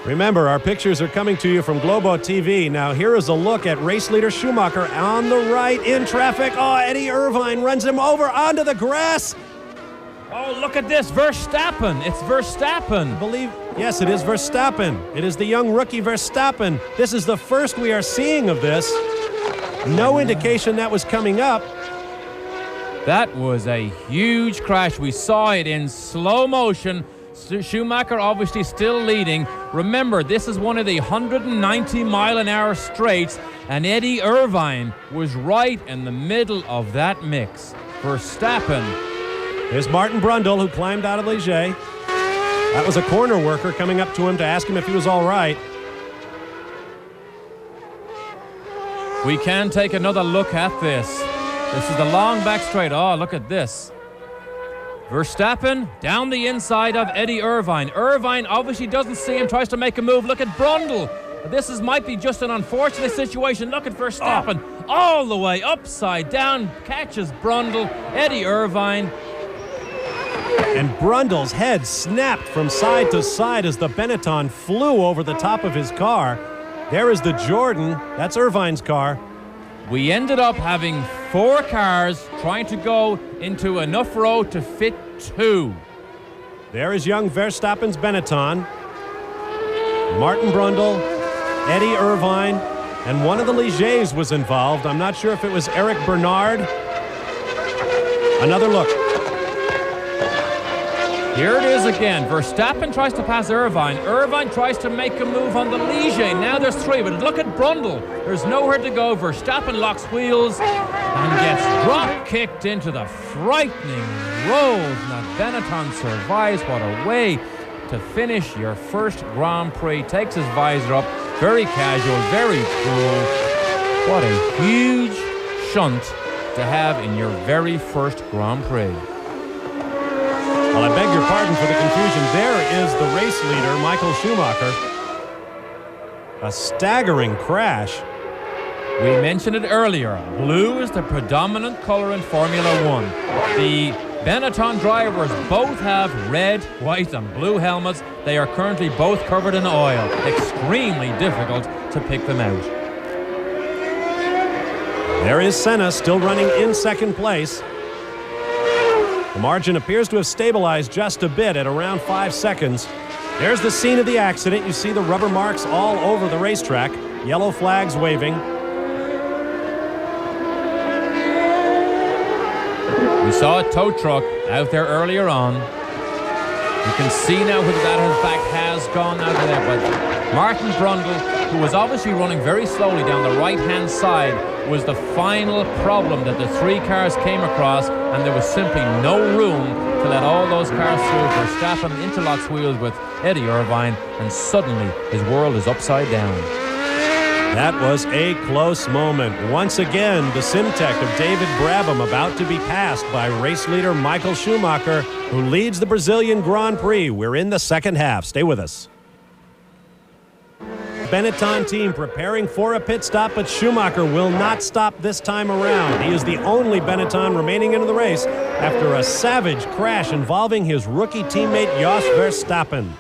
[SPEAKER 1] Remember, our pictures are coming to you from Globo TV. Now, here is a look at race leader Schumacher on the right in traffic. Oh, Eddie Irvine runs him over onto the grass.
[SPEAKER 2] Oh, look at this. Verstappen. It's Verstappen.
[SPEAKER 1] Yes, it is Verstappen. It is the young rookie Verstappen. This is the first we are seeing of this. No indication that was coming up.
[SPEAKER 2] That was a huge crash. We saw it in slow motion. Schumacher obviously still leading. Remember, this is one of the 190-mile-an-hour straights, and Eddie Irvine was right in the middle of that mix. Verstappen.
[SPEAKER 1] There's Martin Brundle, who climbed out of Ligier. That was a corner worker coming up to him to ask him if he was all right.
[SPEAKER 2] We can take another look at this. This is the long back straight. Oh, look at this. Verstappen down the inside of Eddie Irvine. Irvine obviously doesn't see him, tries to make a move. Look at Brundle. Might be just an unfortunate situation. Look at Verstappen all the way upside down, catches Brundle, Eddie Irvine.
[SPEAKER 1] And Brundle's head snapped from side to side as the Benetton flew over the top of his car. There is the Jordan. That's Irvine's car.
[SPEAKER 2] We ended up having 4 cars trying to go into enough row to fit 2.
[SPEAKER 1] There is young Verstappen's Benetton, Martin Brundle, Eddie Irvine, and one of the Ligiers was involved. I'm not sure if it was Eric Bernard. Another look.
[SPEAKER 2] Here it is again. Verstappen tries to pass Irvine. Irvine tries to make a move on the Ligier. Now there's 3, but look at Brundle. There's nowhere to go. Verstappen locks wheels and gets drop-kicked into the frightening rolls. Now Benetton survives. What a way to finish your first Grand Prix. Takes his visor up. Very casual, very cool. What a huge shunt to have in your very first Grand Prix.
[SPEAKER 1] Well, I beg your pardon for the confusion. There is the race leader, Michael Schumacher. A staggering crash.
[SPEAKER 2] We mentioned it earlier. Blue is the predominant color in Formula One. The Benetton drivers both have red, white, and blue helmets. They are currently both covered in oil. Extremely difficult to pick them out.
[SPEAKER 1] There is Senna still running in second place. The margin appears to have stabilized just a bit at around 5 seconds. There's the scene of the accident. You see the rubber marks all over the racetrack. Yellow flags waving.
[SPEAKER 2] We saw a tow truck out there earlier on. You can see now whether that in fact has gone out of there. But Martin Brundle who was obviously running very slowly down the right-hand side, was the final problem that the three cars came across, and there was simply no room to let all those cars through. Verstappen interlocks wheels with Eddie Irvine, and suddenly his world is upside down.
[SPEAKER 1] That was a close moment. Once again, the Simtech of David Brabham about to be passed by race leader Michael Schumacher, who leads the Brazilian Grand Prix. We're in the second half. Stay with us. Benetton team preparing for a pit stop, but Schumacher will not stop this time around. He is the only Benetton remaining in the race after a savage crash involving his rookie teammate Jos Verstappen.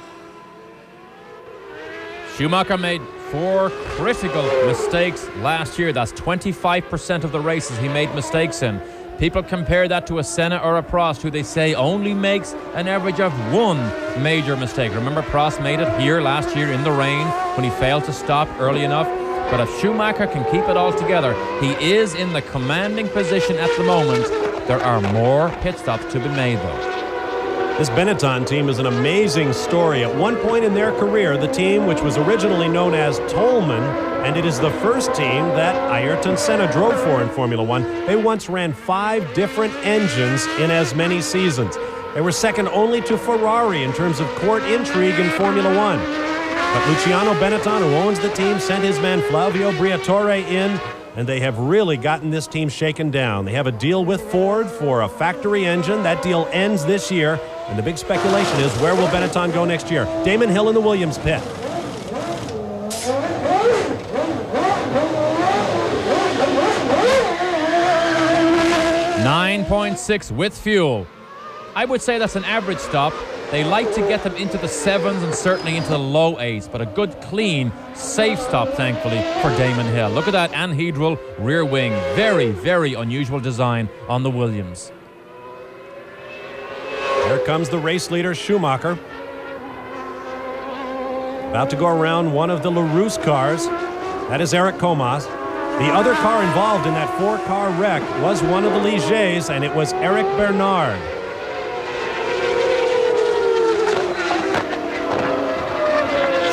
[SPEAKER 2] Schumacher made 4 critical mistakes last year. That's 25% of the races he made mistakes in. People compare that to a Senna or a Prost, who they say only makes an average of 1 major mistake. Remember, Prost made it here last year in the rain when he failed to stop early enough. But if Schumacher can keep it all together, he is in the commanding position at the moment. There are more pit stops to be made, though.
[SPEAKER 1] This Benetton team is an amazing story. At one point in their career, the team, which was originally known as Tolman, and it is the first team that Ayrton Senna drove for in Formula One, they once ran 5 different engines in as many seasons. They were second only to Ferrari in terms of court intrigue in Formula One. But Luciano Benetton, who owns the team, sent his man Flavio Briatore in, and they have really gotten this team shaken down. They have a deal with Ford for a factory engine. That deal ends this year, and the big speculation is, where will Benetton go next year? Damon Hill in the Williams pit.
[SPEAKER 2] .6 with fuel. I would say that's an average stop. They like to get them into the 7s and certainly into the low 8s, but a good, clean, safe stop, thankfully, for Damon Hill. Look at that anhedral rear wing. Very, very unusual design on the Williams.
[SPEAKER 1] Here comes the race leader, Schumacher. About to go around one of the LaRousse cars. That is Eric Comas. The other car involved in that 4-car wreck was one of the Ligers, and it was Eric Bernard.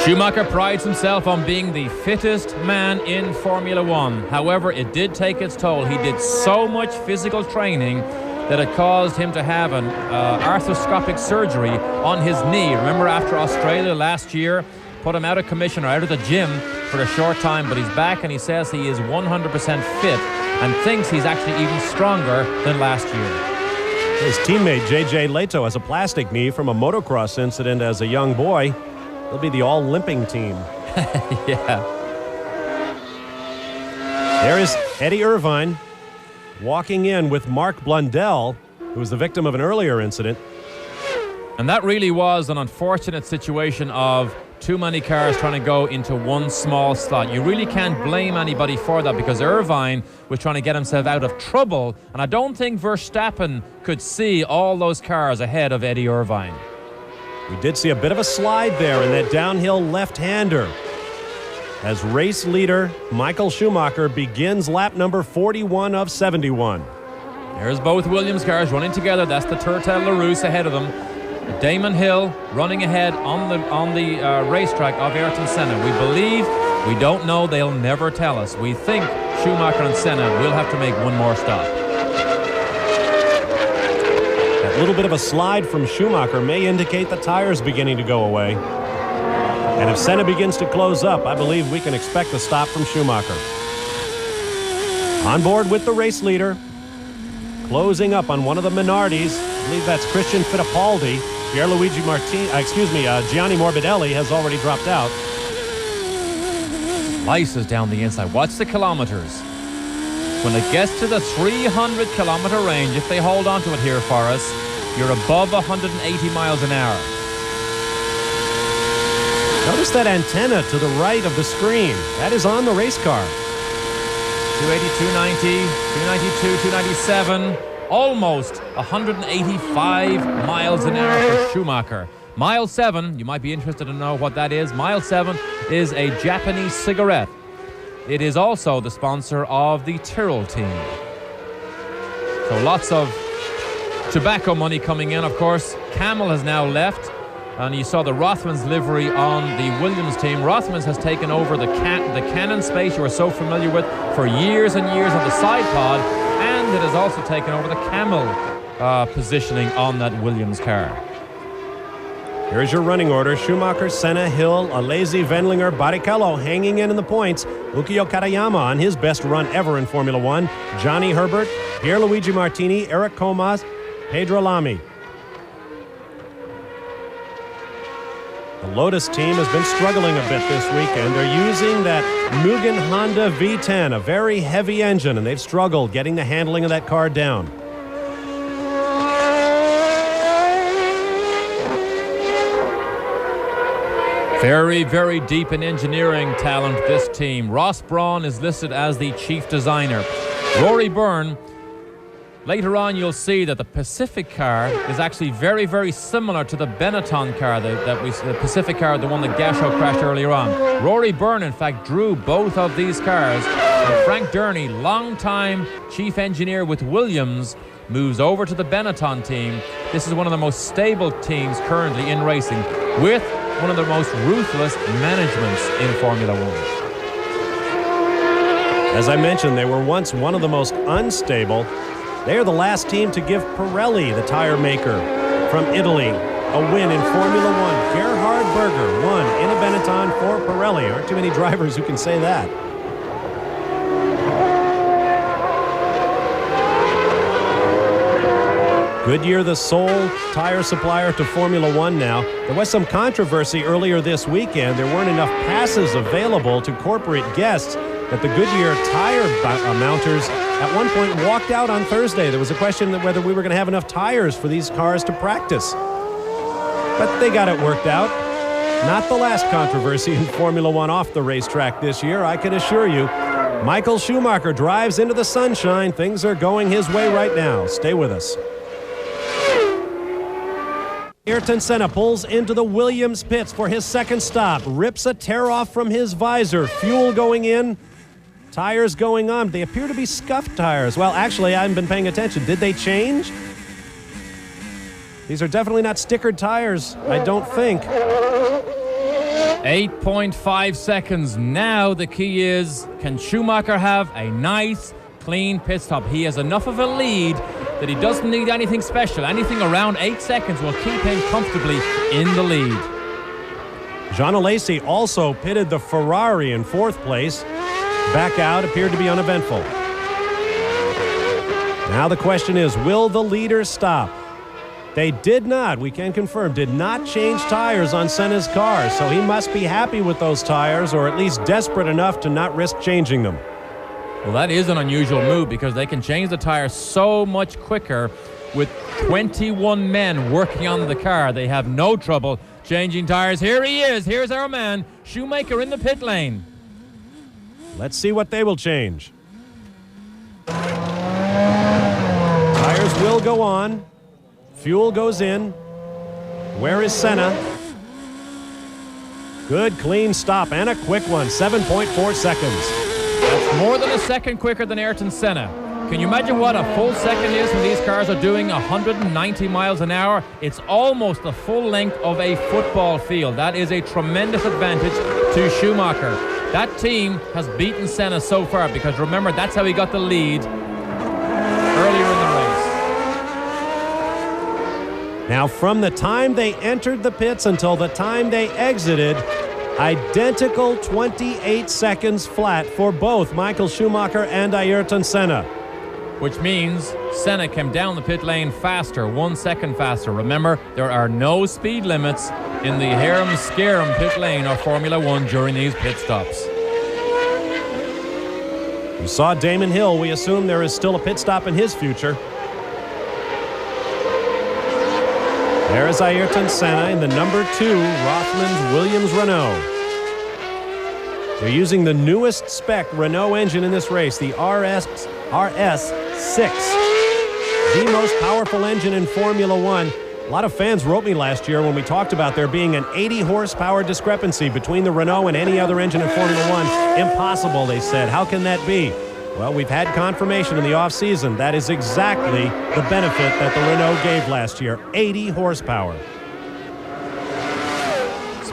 [SPEAKER 2] Schumacher prides himself on being the fittest man in Formula One. However, it did take its toll. He did so much physical training that it caused him to have an arthroscopic surgery on his knee. Remember, after Australia last year, put him out of commission or out of the gym for a short time, but he's back and he says he is 100% fit and thinks he's actually even stronger than last year.
[SPEAKER 1] His teammate J.J. Leto has a plastic knee from a motocross incident as a young boy. He'll be the all-limping team.
[SPEAKER 2] Yeah.
[SPEAKER 1] There is Eddie Irvine walking in with Mark Blundell, who was the victim of an earlier incident.
[SPEAKER 2] And that really was an unfortunate situation of too many cars trying to go into one small slot. You really can't blame anybody for that, because Irvine was trying to get himself out of trouble, and I don't think Verstappen could see all those cars ahead of Eddie Irvine.
[SPEAKER 1] We did see a bit of a slide there in that downhill left-hander as race leader Michael Schumacher begins lap number 41 of 71.
[SPEAKER 2] There's both Williams cars running together. That's the Tourtel LaRousse ahead of them. Damon Hill running ahead on the racetrack of Ayrton Senna. We believe, we don't know, they'll never tell us. We think Schumacher and Senna will have to make one more stop.
[SPEAKER 1] That little bit of a slide from Schumacher may indicate the tires beginning to go away. And if Senna begins to close up, I believe we can expect a stop from Schumacher. On board with the race leader, closing up on one of the Minardis. I believe that's Christian Fittipaldi. Gianni Morbidelli has already dropped out.
[SPEAKER 2] Slices down the inside. Watch the kilometers. When it gets to the 300-kilometer range, if they hold on to it here for us, you're above 180 miles an hour.
[SPEAKER 1] Notice that antenna to the right of the screen. That is on the race car.
[SPEAKER 2] 280, 290, 292, 297. Almost 185 miles an hour for Schumacher. Mile 7, you might be interested to know what that is. Mile 7 is a Japanese cigarette. It is also the sponsor of the Tyrrell team. So lots of tobacco money coming in, of course. Camel has now left. And you saw the Rothmans livery on the Williams team. Rothmans has taken over the cannon space you are so familiar with for years and years on the side pod, and it has also taken over the camel positioning on that Williams car.
[SPEAKER 1] Here's your running order. Schumacher, Senna, Hill, Alesi, Wendlinger, Barrichello hanging in the points. Ukio Katayama on his best run ever in Formula One. Johnny Herbert, Pierluigi Martini, Eric Comas, Pedro Lamy. The Lotus team has been struggling a bit this weekend. They're using that Mugen Honda V10, a very heavy engine, and they've struggled getting the handling of that car down.
[SPEAKER 2] Very, very deep in engineering talent, this team. Ross Brawn is listed as the chief designer. Rory Byrne, later on you'll see that the Pacific car is actually very, very similar to the Benetton car, the Pacific car, the one that Gasho crashed earlier on. Rory Byrne, in fact, drew both of these cars. And Frank Durney, longtime chief engineer with Williams, moves over to the Benetton team. This is one of the most stable teams currently in racing, with one of the most ruthless managements in Formula One.
[SPEAKER 1] As I mentioned, they were once one of the most unstable. They are the last team to give Pirelli, the tire maker from Italy, a win in Formula One. Gerhard Berger won in a Benetton for Pirelli. There aren't too many drivers who can say that. Goodyear, the sole tire supplier to Formula One now. There was some controversy earlier this weekend. There weren't enough passes available to corporate guests that the Goodyear tire mounters at one point walked out on Thursday. There was a question of whether we were going to have enough tires for these cars to practice. But they got it worked out. Not the last controversy in Formula One off the racetrack this year, I can assure you. Michael Schumacher drives into the sunshine. Things are going his way right now. Stay with us. Ayrton Senna pulls into the Williams pits for his second stop. Rips a tear off from his visor. Fuel going in. Tires going on. They appear to be scuffed tires. Well, actually, I haven't been paying attention. Did they change? These are definitely not stickered tires, I don't think.
[SPEAKER 2] 8.5 seconds. Now the key is, can Schumacher have a nice, clean pit stop? He has enough of a lead that he doesn't need anything special. Anything around 8 seconds will keep him comfortably in the lead.
[SPEAKER 1] Jean Alesi also pitted the Ferrari in fourth place. Back out appeared to be uneventful. Now the question is, will the leaders stop? They did not, we can confirm, did not change tires on Senna's car, so he must be happy with those tires, or at least desperate enough to not risk changing them.
[SPEAKER 2] Well, that is an unusual move because they can change the tires so much quicker. With 21 men working on the car, they have no trouble changing tires. Here he is. Here's our man, Schumacher, in the pit lane.
[SPEAKER 1] Let's see what they will change. Tires will go on. Fuel goes in. Where is Senna? Good, clean stop and a quick one. 7.4 seconds.
[SPEAKER 2] That's more than a second quicker than Ayrton Senna. Can you imagine what a full second is when these cars are doing 190 miles an hour? It's almost the full length of a football field. That is a tremendous advantage to Schumacher. That team has beaten Senna so far because remember, that's how he got the lead earlier in the race.
[SPEAKER 1] Now, from the time they entered the pits until the time they exited, identical 28 seconds flat for both Michael Schumacher and Ayrton Senna.
[SPEAKER 2] Which means Senna came down the pit lane faster, 1 second faster. Remember, there are no speed limits in the harem-scarum pit lane of Formula One during these pit stops.
[SPEAKER 1] You saw Damon Hill. We assume there is still a pit stop in his future. There is Ayrton Senna in the number 2 Rothmans Williams Renault. They're using the newest spec Renault engine in this race, the RS6, the most powerful engine in Formula One. A lot of fans wrote me last year when we talked about there being an 80 horsepower discrepancy between the Renault and any other engine in Formula One. Impossible, they said. How can that be? Well, we've had confirmation in the offseason. That is exactly the benefit that the Renault gave last year, 80 horsepower.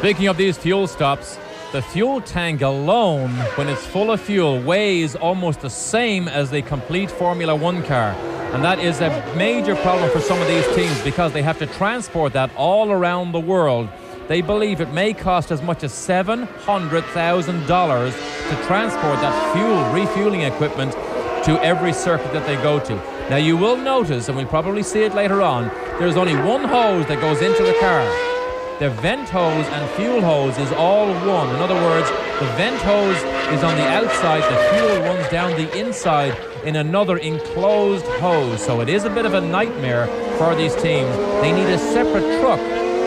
[SPEAKER 2] Speaking of these fuel stops, the fuel tank alone, when it's full of fuel, weighs almost the same as the complete Formula One car. And that is a major problem for some of these teams because they have to transport that all around the world. They believe it may cost as much as $700,000 to transport that refueling equipment to every circuit that they go to. Now you will notice, and we'll probably see it later on, there's only one hose that goes into the car. The vent hose and fuel hose is all one. In other words, the vent hose is on the outside, the fuel runs down the inside in another enclosed hose. So it is a bit of a nightmare for these teams. They need a separate truck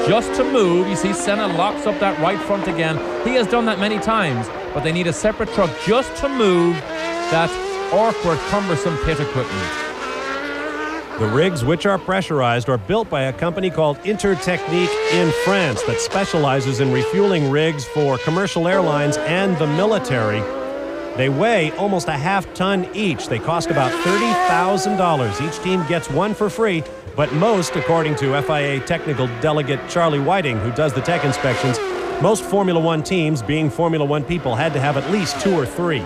[SPEAKER 2] just to move. You see Senna locks up that right front again. He has done that many times, but they need a separate truck just to move that awkward, cumbersome pit equipment.
[SPEAKER 1] The rigs, which are pressurized, are built by a company called Intertechnique in France that specializes in refueling rigs for commercial airlines and the military. They weigh almost a half-ton each. They cost about $30,000. Each team gets one for free, but most, according to FIA technical delegate Charlie Whiting, who does the tech inspections, most Formula One teams, being Formula One people, had to have at least 2 or 3.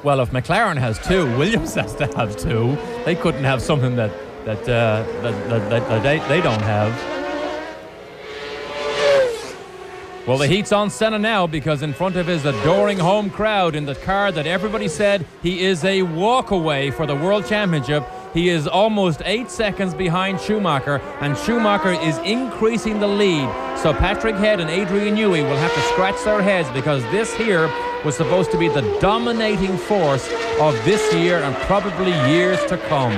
[SPEAKER 2] Well, if McLaren has 2, Williams has to have 2. They couldn't have something that they don't have. Well, the heat's on Senna now because in front of his adoring home crowd in the car that everybody said he is a walk-away for the World Championship, he is almost 8 seconds behind Schumacher, and Schumacher is increasing the lead. So Patrick Head and Adrian Newey will have to scratch their heads because this here was supposed to be the dominating force of this year and probably years to come.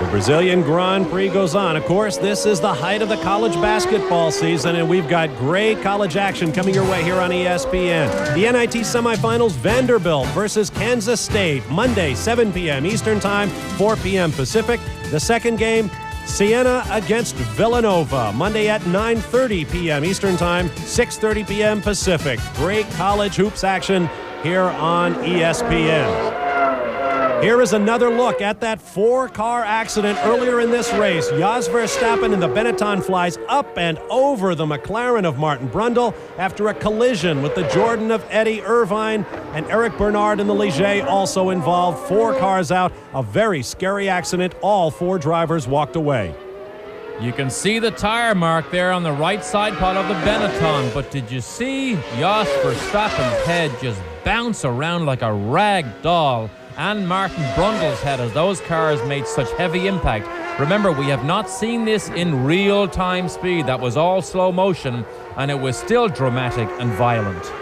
[SPEAKER 1] The Brazilian Grand Prix goes on. Of course, this is the height of the college basketball season, and we've got great college action coming your way here on ESPN. The NIT semifinals, Vanderbilt versus Kansas State, Monday, 7 p.m. Eastern Time, 4 p.m. Pacific. The second game, Siena against Villanova, Monday at 9:30 p.m. Eastern Time, 6:30 p.m. Pacific. Great college hoops action here on ESPN. Here is another look at that 4-car accident earlier in this race. Jos Verstappen in the Benetton flies up and over the McLaren of Martin Brundle after a collision with the Jordan of Eddie Irvine, and Eric Bernard in the Ligier also involved. 4 cars out, a very scary accident. All 4 drivers walked away.
[SPEAKER 2] You can see the tire mark there on the right side part of the Benetton, but did you see Jos Verstappen's head just bounce around like a rag doll? And Martin Brundle's head as those cars made such heavy impact. Remember, we have not seen this in real-time speed. That was all slow motion, and it was still dramatic and violent.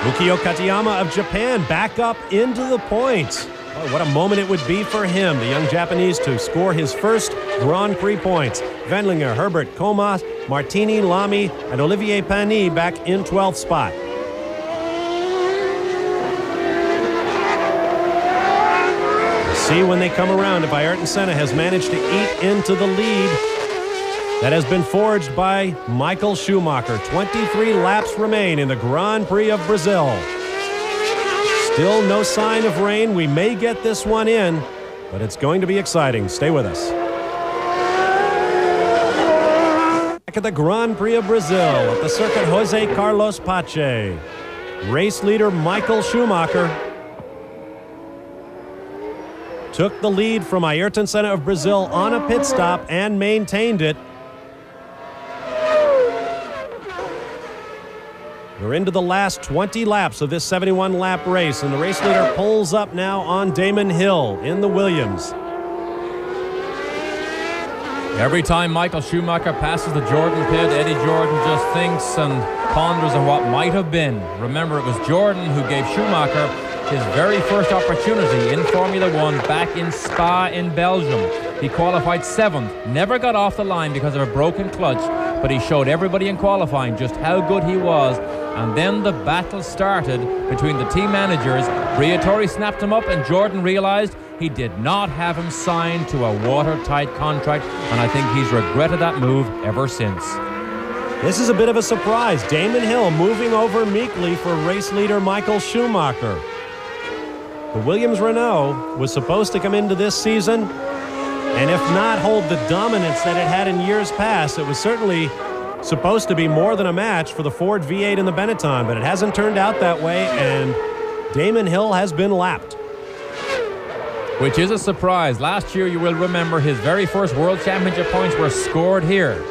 [SPEAKER 1] Ukio Katayama of Japan back up into the points. Oh, what a moment it would be for him, the young Japanese, to score his first Grand Prix points. Wendlinger, Herbert, Comas, Martini, Lamy, and Olivier Panis back in 12th spot. See when they come around if Ayrton Senna has managed to eat into the lead that has been forged by Michael Schumacher. 23 laps remain in the Grand Prix of Brazil. Still no sign of rain. We may get this one in, but it's going to be exciting. Stay with us. Back at the Grand Prix of Brazil at the circuit Jose Carlos Pache. Race leader Michael Schumacher took the lead from Ayrton Senna of Brazil on a pit stop and maintained it. We're into the last 20 laps of this 71-lap race, and the race leader pulls up now on Damon Hill in the Williams.
[SPEAKER 2] Every time Michael Schumacher passes the Jordan pit, Eddie Jordan just thinks and ponders on what might have been. Remember, it was Jordan who gave Schumacher his very first opportunity in Formula One back in Spa in Belgium. He qualified 7th, never got off the line because of a broken clutch, but he showed everybody in qualifying just how good he was. And then the battle started between the team managers. Briatore snapped him up, and Jordan realized he did not have him signed to a watertight contract, and I think he's regretted that move ever since.
[SPEAKER 1] This is a bit of a surprise. Damon Hill moving over meekly for race leader Michael Schumacher. The Williams Renault was supposed to come into this season and if not hold the dominance that it had in years past. It was certainly supposed to be more than a match for the Ford V8 and the Benetton, but it hasn't turned out that way, and Damon Hill has been lapped.
[SPEAKER 2] Which is a surprise. Last year, you will remember, his very first World Championship points were scored here.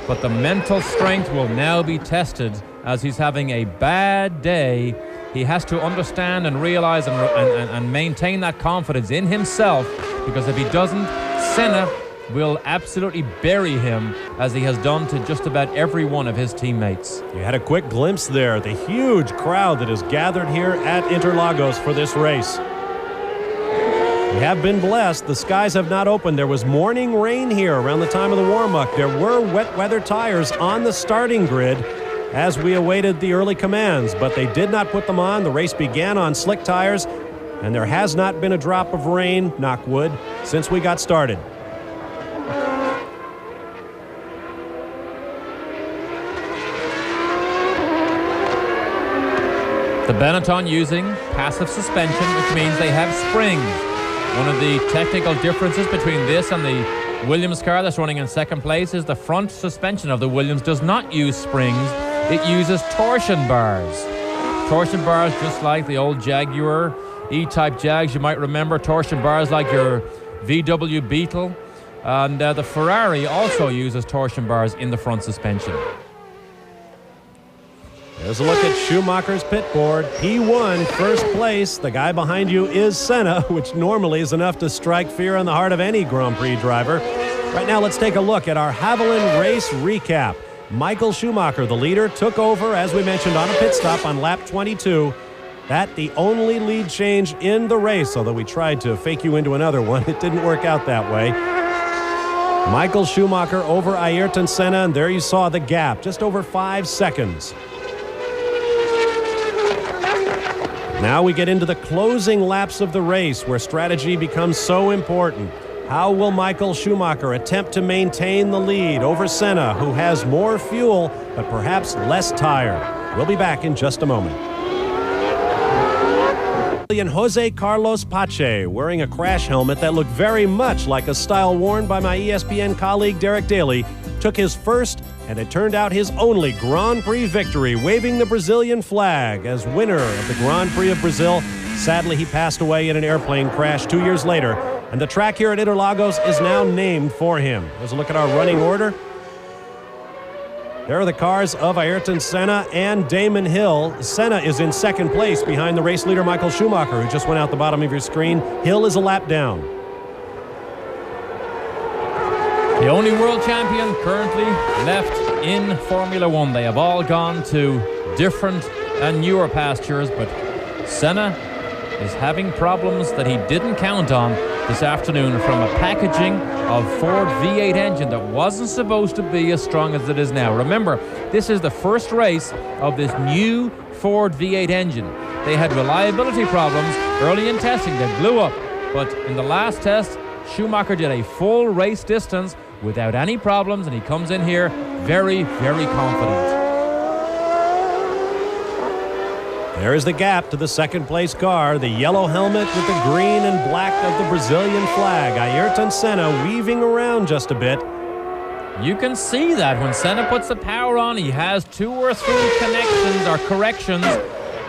[SPEAKER 2] But the mental strength will now be tested as he's having a bad day. He has to understand and realize and maintain that confidence in himself, because if he doesn't, Senna will absolutely bury him, as he has done to just about every one of his teammates.
[SPEAKER 1] You had a quick glimpse there, the huge crowd that is gathered here at Interlagos for this race. We have been blessed. The skies have not opened. There was morning rain here around the time of the warm-up. There were wet weather tires on the starting grid as we awaited the early commands, but they did not put them on. The race began on slick tires, and there has not been a drop of rain, knock wood, since we got started.
[SPEAKER 2] The Benetton using passive suspension, which means they have springs. One of the technical differences between this and the Williams car that's running in second place is the front suspension of the Williams does not use springs. It uses torsion bars. Torsion bars, just like the old Jaguar E-Type Jags, you might remember torsion bars like your VW Beetle. And the Ferrari also uses torsion bars in the front suspension.
[SPEAKER 1] There's a look at Schumacher's pit board. P1, first place. The guy behind you is Senna, which normally is enough to strike fear in the heart of any Grand Prix driver. Right now, let's take a look at our Haviland race recap. Michael Schumacher, the leader, took over, as we mentioned, on a pit stop on lap 22. That the only lead change in the race, although we tried to fake you into another one. It didn't work out that way. Michael Schumacher over Ayrton Senna, and there you saw the gap, just over 5 seconds. Now we get into the closing laps of the race, where strategy becomes so important. How will Michael Schumacher attempt to maintain the lead over Senna, who has more fuel but perhaps less tire? We'll be back in just a moment. Jose Carlos Pache, wearing a crash helmet that looked very much like a style worn by my ESPN colleague Derek Daly, took his first, and it turned out his only, Grand Prix victory, waving the Brazilian flag as winner of the Grand Prix of Brazil. Sadly, he passed away in an airplane crash 2 years later, and the track here at Interlagos is now named for him. There's a look at our running order. There are the cars of Ayrton Senna and Damon Hill. Senna is in second place behind the race leader Michael Schumacher, who just went out the bottom of your screen. Hill is a lap down.
[SPEAKER 2] The only world champion currently left in Formula One. They have all gone to different and newer pastures, but Senna is having problems that he didn't count on this afternoon from a packaging of Ford V8 engine that wasn't supposed to be as strong as it is now. Remember, this is the first race of this new Ford V8 engine. They had reliability problems early in testing. They blew up, but in the last test, Schumacher did a full race distance without any problems, and he comes in here very, very confident.
[SPEAKER 1] There is the gap to the second-place car, the yellow helmet with the green and black of the Brazilian flag. Ayrton Senna weaving around just a bit.
[SPEAKER 2] You can see that when Senna puts the power on, he has 2 or 3 connections or corrections,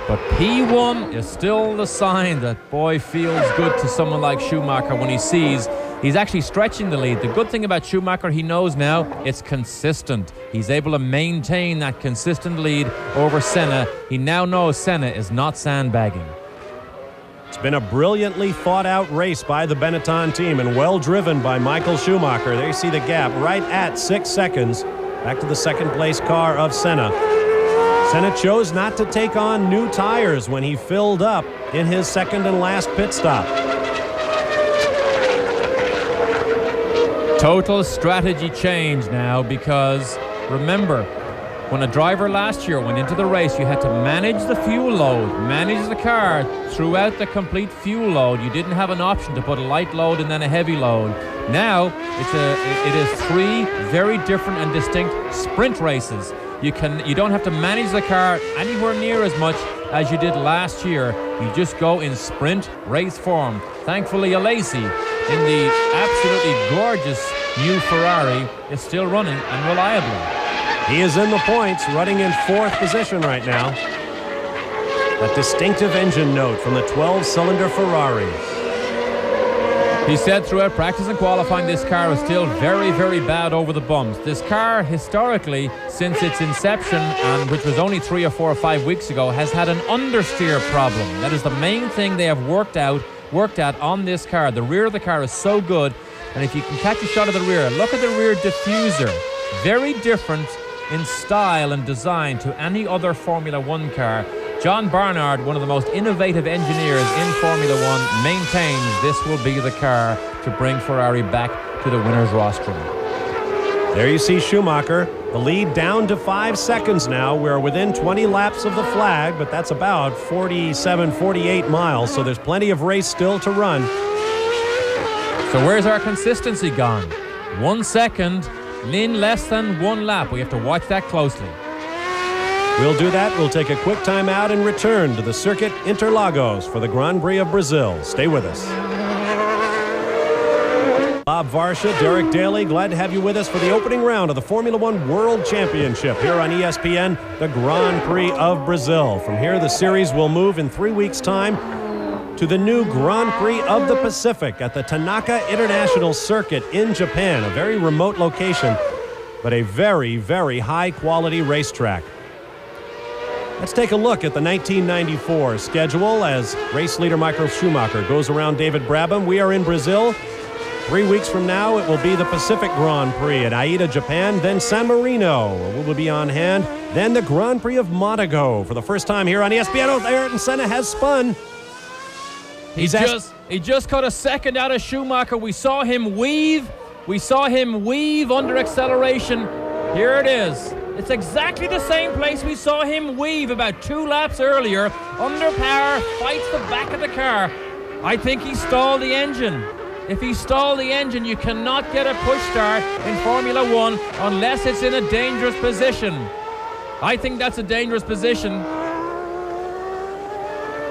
[SPEAKER 2] but P1 is still the sign that, boy, feels good to someone like Schumacher when he sees he's actually stretching the lead. The good thing about Schumacher, he knows now it's consistent. He's able to maintain that consistent lead over Senna. He now knows Senna is not sandbagging.
[SPEAKER 1] It's been a brilliantly thought-out race by the Benetton team and well driven by Michael Schumacher. There you see the gap right at 6 seconds. Back to the second-place car of Senna. Senna chose not to take on new tires when he filled up in his second and last pit stop.
[SPEAKER 2] Total strategy change now, because remember, when a driver last year went into the race, you had to manage the fuel load, manage the car throughout the complete fuel load. You didn't have an option to put a light load and then a heavy load. Now it is 3 very different and distinct sprint races. You don't have to manage the car anywhere near as much as you did last year. You just go in sprint race form. Thankfully, Alesi in the absolutely gorgeous new Ferrari is still running and reliably.
[SPEAKER 1] He is in the points, running in 4th position right now. That distinctive engine note from the 12-cylinder Ferrari.
[SPEAKER 2] He said throughout practice and qualifying this car is still very, very bad over the bumps. This car, historically, since its inception, and which was only 3 or 4 or 5 weeks ago, has had an understeer problem. That is the main thing they have worked at on this car. The rear of the car is so good, and if you can catch a shot of the rear, look at the rear diffuser. Very different in style and design to any other Formula One car. John Barnard, one of the most innovative engineers in Formula One, maintains this will be the car to bring Ferrari back to the winner's rostrum.
[SPEAKER 1] There you see Schumacher, the lead down to 5 seconds now. We're within 20 laps of the flag, but that's about 47, 48 miles, so there's plenty of race still to run.
[SPEAKER 2] So where's our consistency gone? 1 second in less than 1 lap. We have to watch that closely.
[SPEAKER 1] We'll do that. We'll take a quick timeout and return to the Circuit Interlagos for the Grand Prix of Brazil. Stay with us. Bob Varsha, Derek Daly, glad to have you with us for the opening round of the Formula One World Championship here on ESPN, the Grand Prix of Brazil. From here, the series will move in 3 weeks' time to the new Grand Prix of the Pacific at the Tanaka International Circuit in Japan, a very remote location, but a very, very high-quality racetrack. Let's take a look at the 1994 schedule as race leader Michael Schumacher goes around David Brabham. We are in Brazil. 3 weeks from now, it will be the Pacific Grand Prix at Aida, Japan, then San Marino will be on hand, then the Grand Prix of Monaco for the first time here on ESPN. Oh, Ayrton Senna has spun.
[SPEAKER 2] He just cut a second out of Schumacher. We saw him weave. Under acceleration. Here it is. It's exactly the same place we saw him weave about 2 laps earlier. Under power, fights the back of the car. I think he stalled the engine. If he stalled the engine, you cannot get a push start in Formula One unless it's in a dangerous position. I think that's a dangerous position.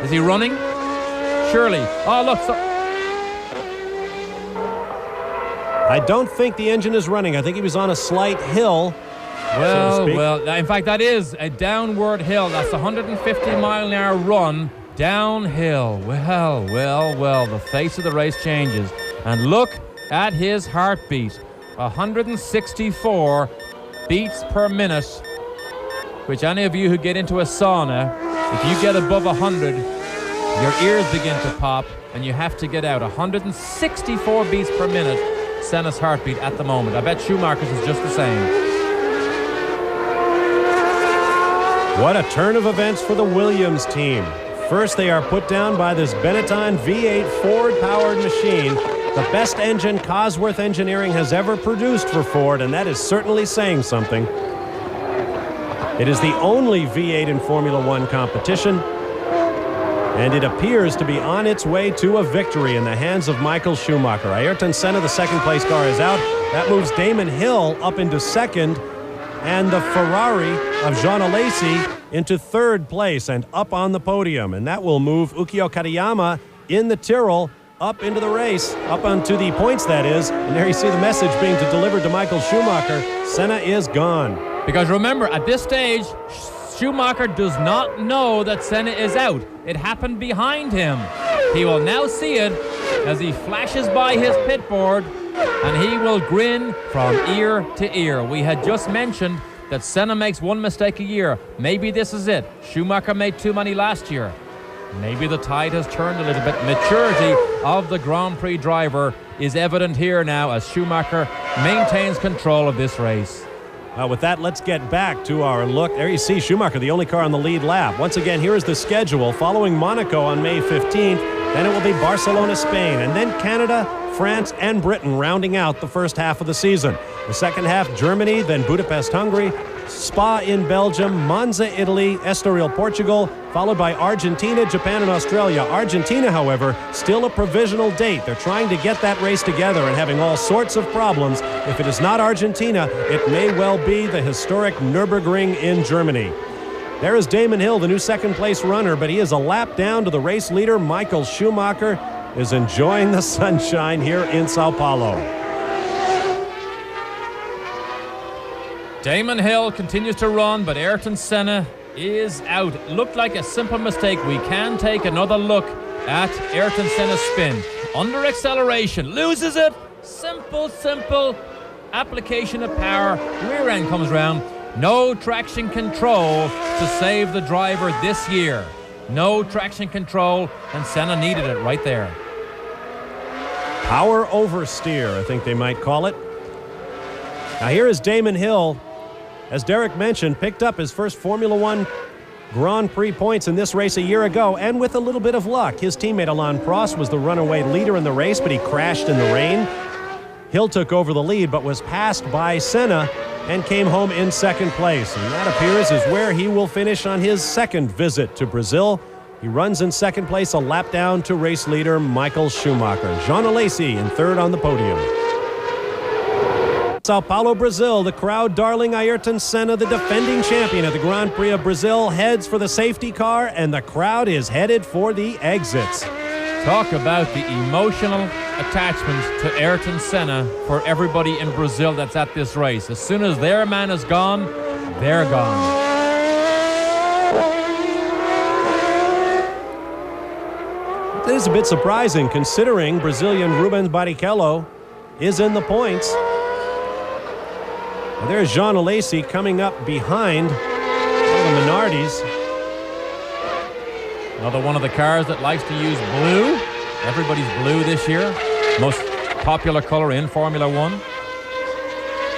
[SPEAKER 2] Is he running? Surely. Oh, look.
[SPEAKER 1] I don't think the engine is running. I think he was on a slight hill.
[SPEAKER 2] Well, in fact, that is a downward hill. That's a 150-mile-an-hour run downhill. Well, the face of the race changes. And look at his heartbeat. 164 beats per minute, which any of you who get into a sauna, if you get above 100, your ears begin to pop and you have to get out. 164 beats per minute, Senna's heartbeat at the moment. I bet Schumacher's is just the same.
[SPEAKER 1] What a turn of events for the Williams team. First, they are put down by this Benetton V8 Ford-powered machine, the best engine Cosworth Engineering has ever produced for Ford, and that is certainly saying something. It is the only V8 in Formula One competition, and it appears to be on its way to a victory in the hands of Michael Schumacher. Ayrton Senna, the second-place car, is out. That moves Damon Hill up into second, and the Ferrari of Jean Alesi into third place and up on the podium. And that will move Ukio Katayama in the Tyrrell up into the race, up onto the points, that is. And there you see the message being delivered to Michael Schumacher. Senna is gone.
[SPEAKER 2] Because remember, at this stage, Schumacher does not know that Senna is out. It happened behind him. He will now see it as he flashes by his pit board, and he will grin from ear to ear. We had just mentioned that Senna makes 1 mistake a year. Maybe this is it. Schumacher made too many last year. Maybe the tide has turned a little bit. Maturity of the Grand Prix driver is evident here now as Schumacher maintains control of this race.
[SPEAKER 1] With that, let's get back to our look. There you see Schumacher, the only car on the lead lap. Once again, here is the schedule. Following Monaco on May 15th, then it will be Barcelona, Spain, and then Canada, France, and Britain rounding out the first half of the season. The second half, Germany, then Budapest, Hungary, Spa in Belgium, Monza, Italy, Estoril, Portugal, followed by Argentina, Japan, and Australia. Argentina, however, still a provisional date. They're trying to get that race together and having all sorts of problems. If it is not Argentina, it may well be the historic Nürburgring in Germany. There is Damon Hill, the new second-place runner, but he is a lap down to the race leader, Michael Schumacher. is enjoying the sunshine here in Sao Paulo.
[SPEAKER 2] Damon Hill continues to run, but Ayrton Senna is out. Looked like a simple mistake. We can take another look at Ayrton Senna's spin. Under acceleration, loses it. Simple application of power. Rear end comes round. No traction control to save the driver this year. No traction control, and Senna needed it right there.
[SPEAKER 1] Power oversteer, I think they might call it. Now here is Damon Hill. As Derek mentioned, picked up his first Formula One Grand Prix points in this race a year ago, and with a little bit of luck. His teammate Alain Prost was the runaway leader in the race, but he crashed in the rain. Hill took over the lead, but was passed by Senna and came home in second place. And that appears is where he will finish on his second visit to Brazil. He runs in second place, a lap down to race leader Michael Schumacher. Jean Alesi in third on the podium. Sao Paulo, Brazil, the crowd darling Ayrton Senna, the defending champion of the Grand Prix of Brazil, heads for the safety car, and the crowd is headed for the exits.
[SPEAKER 2] Talk about the emotional attachment to Ayrton Senna for everybody in Brazil that's at this race. As soon as their man is gone, they're gone.
[SPEAKER 1] It is a bit surprising considering Brazilian Rubens Barrichello is in the points. Well, there's Jean Alesi coming up behind the Minardis.
[SPEAKER 2] Another one of the cars that likes to use blue. Everybody's blue this year. Most popular color in Formula One.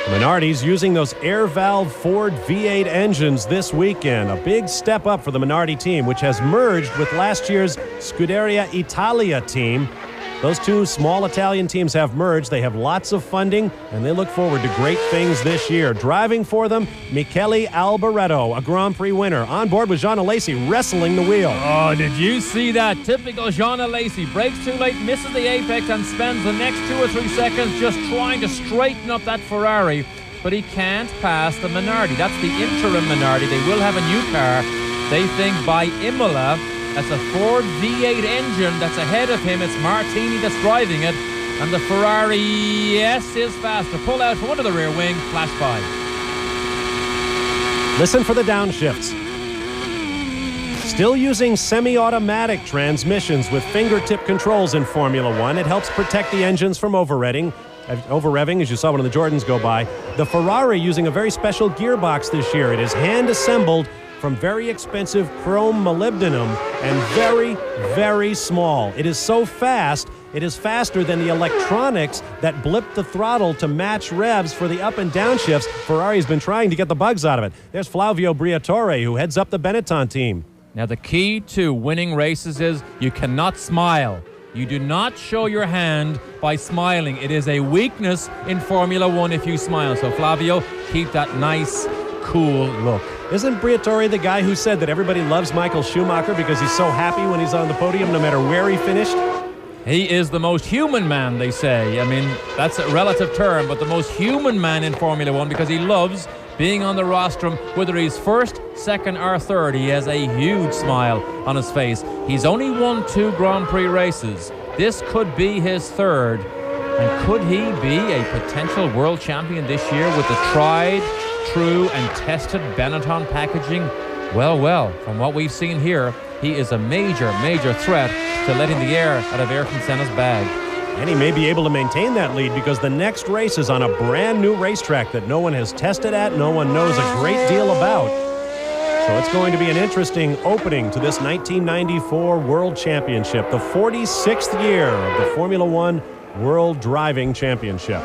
[SPEAKER 1] Minardi's using those air valve Ford V8 engines this weekend. A big step up for the Minardi team, which has merged with last year's Scuderia Italia team. Those two small Italian teams have merged. They have lots of funding, and they look forward to great things this year. Driving for them, Michele Alboreto, a Grand Prix winner. On board with Jean Alesi, wrestling the wheel.
[SPEAKER 2] Oh, did you see that? Typical Jean Alesi. Brakes too late, misses the apex, and spends the next 2 or 3 seconds just trying to straighten up that Ferrari. But he can't pass the Minardi. That's the interim Minardi. They will have a new car, they think, by Imola. That's a Ford V8 engine that's ahead of him. It's Martini that's driving it. And the Ferrari, yes, is faster. Pull out from under the rear wing, flash by.
[SPEAKER 1] Listen for the downshifts. Still using semi-automatic transmissions with fingertip controls in Formula One. It helps protect the engines from over-revving, as you saw one of the Jordans go by. The Ferrari using a very special gearbox this year. It is hand-assembled from very expensive chrome molybdenum and very, very small. It is so fast, it is faster than the electronics that blip the throttle to match revs for the up and down shifts. Ferrari's been trying to get the bugs out of it. There's Flavio Briatore, who heads up the Benetton team.
[SPEAKER 2] Now, the key to winning races is you cannot smile. You do not show your hand by smiling. It is a weakness in Formula One if you smile. So, Flavio, keep that nice, cool look.
[SPEAKER 1] Isn't Briatore the guy who said that everybody loves Michael Schumacher because he's so happy when he's on the podium no matter where he finished?
[SPEAKER 2] He is the most human man, they say. I mean, that's a relative term, but the most human man in Formula One because he loves being on the rostrum, whether he's first, second, or third. He has a huge smile on his face. He's only won 2 Grand Prix races. This could be his third. And could he be a potential world champion this year with the tried, true, and tested Benetton packaging? Well, from what we've seen here, he is a major threat to letting the air out of Ayrton Senna's bag.
[SPEAKER 1] And he may be able to maintain that lead because the next race is on a brand new racetrack that no one has tested at, no one knows a great deal about. So it's going to be an interesting opening to this 1994 World Championship, the 46th year of the Formula One World Driving Championship.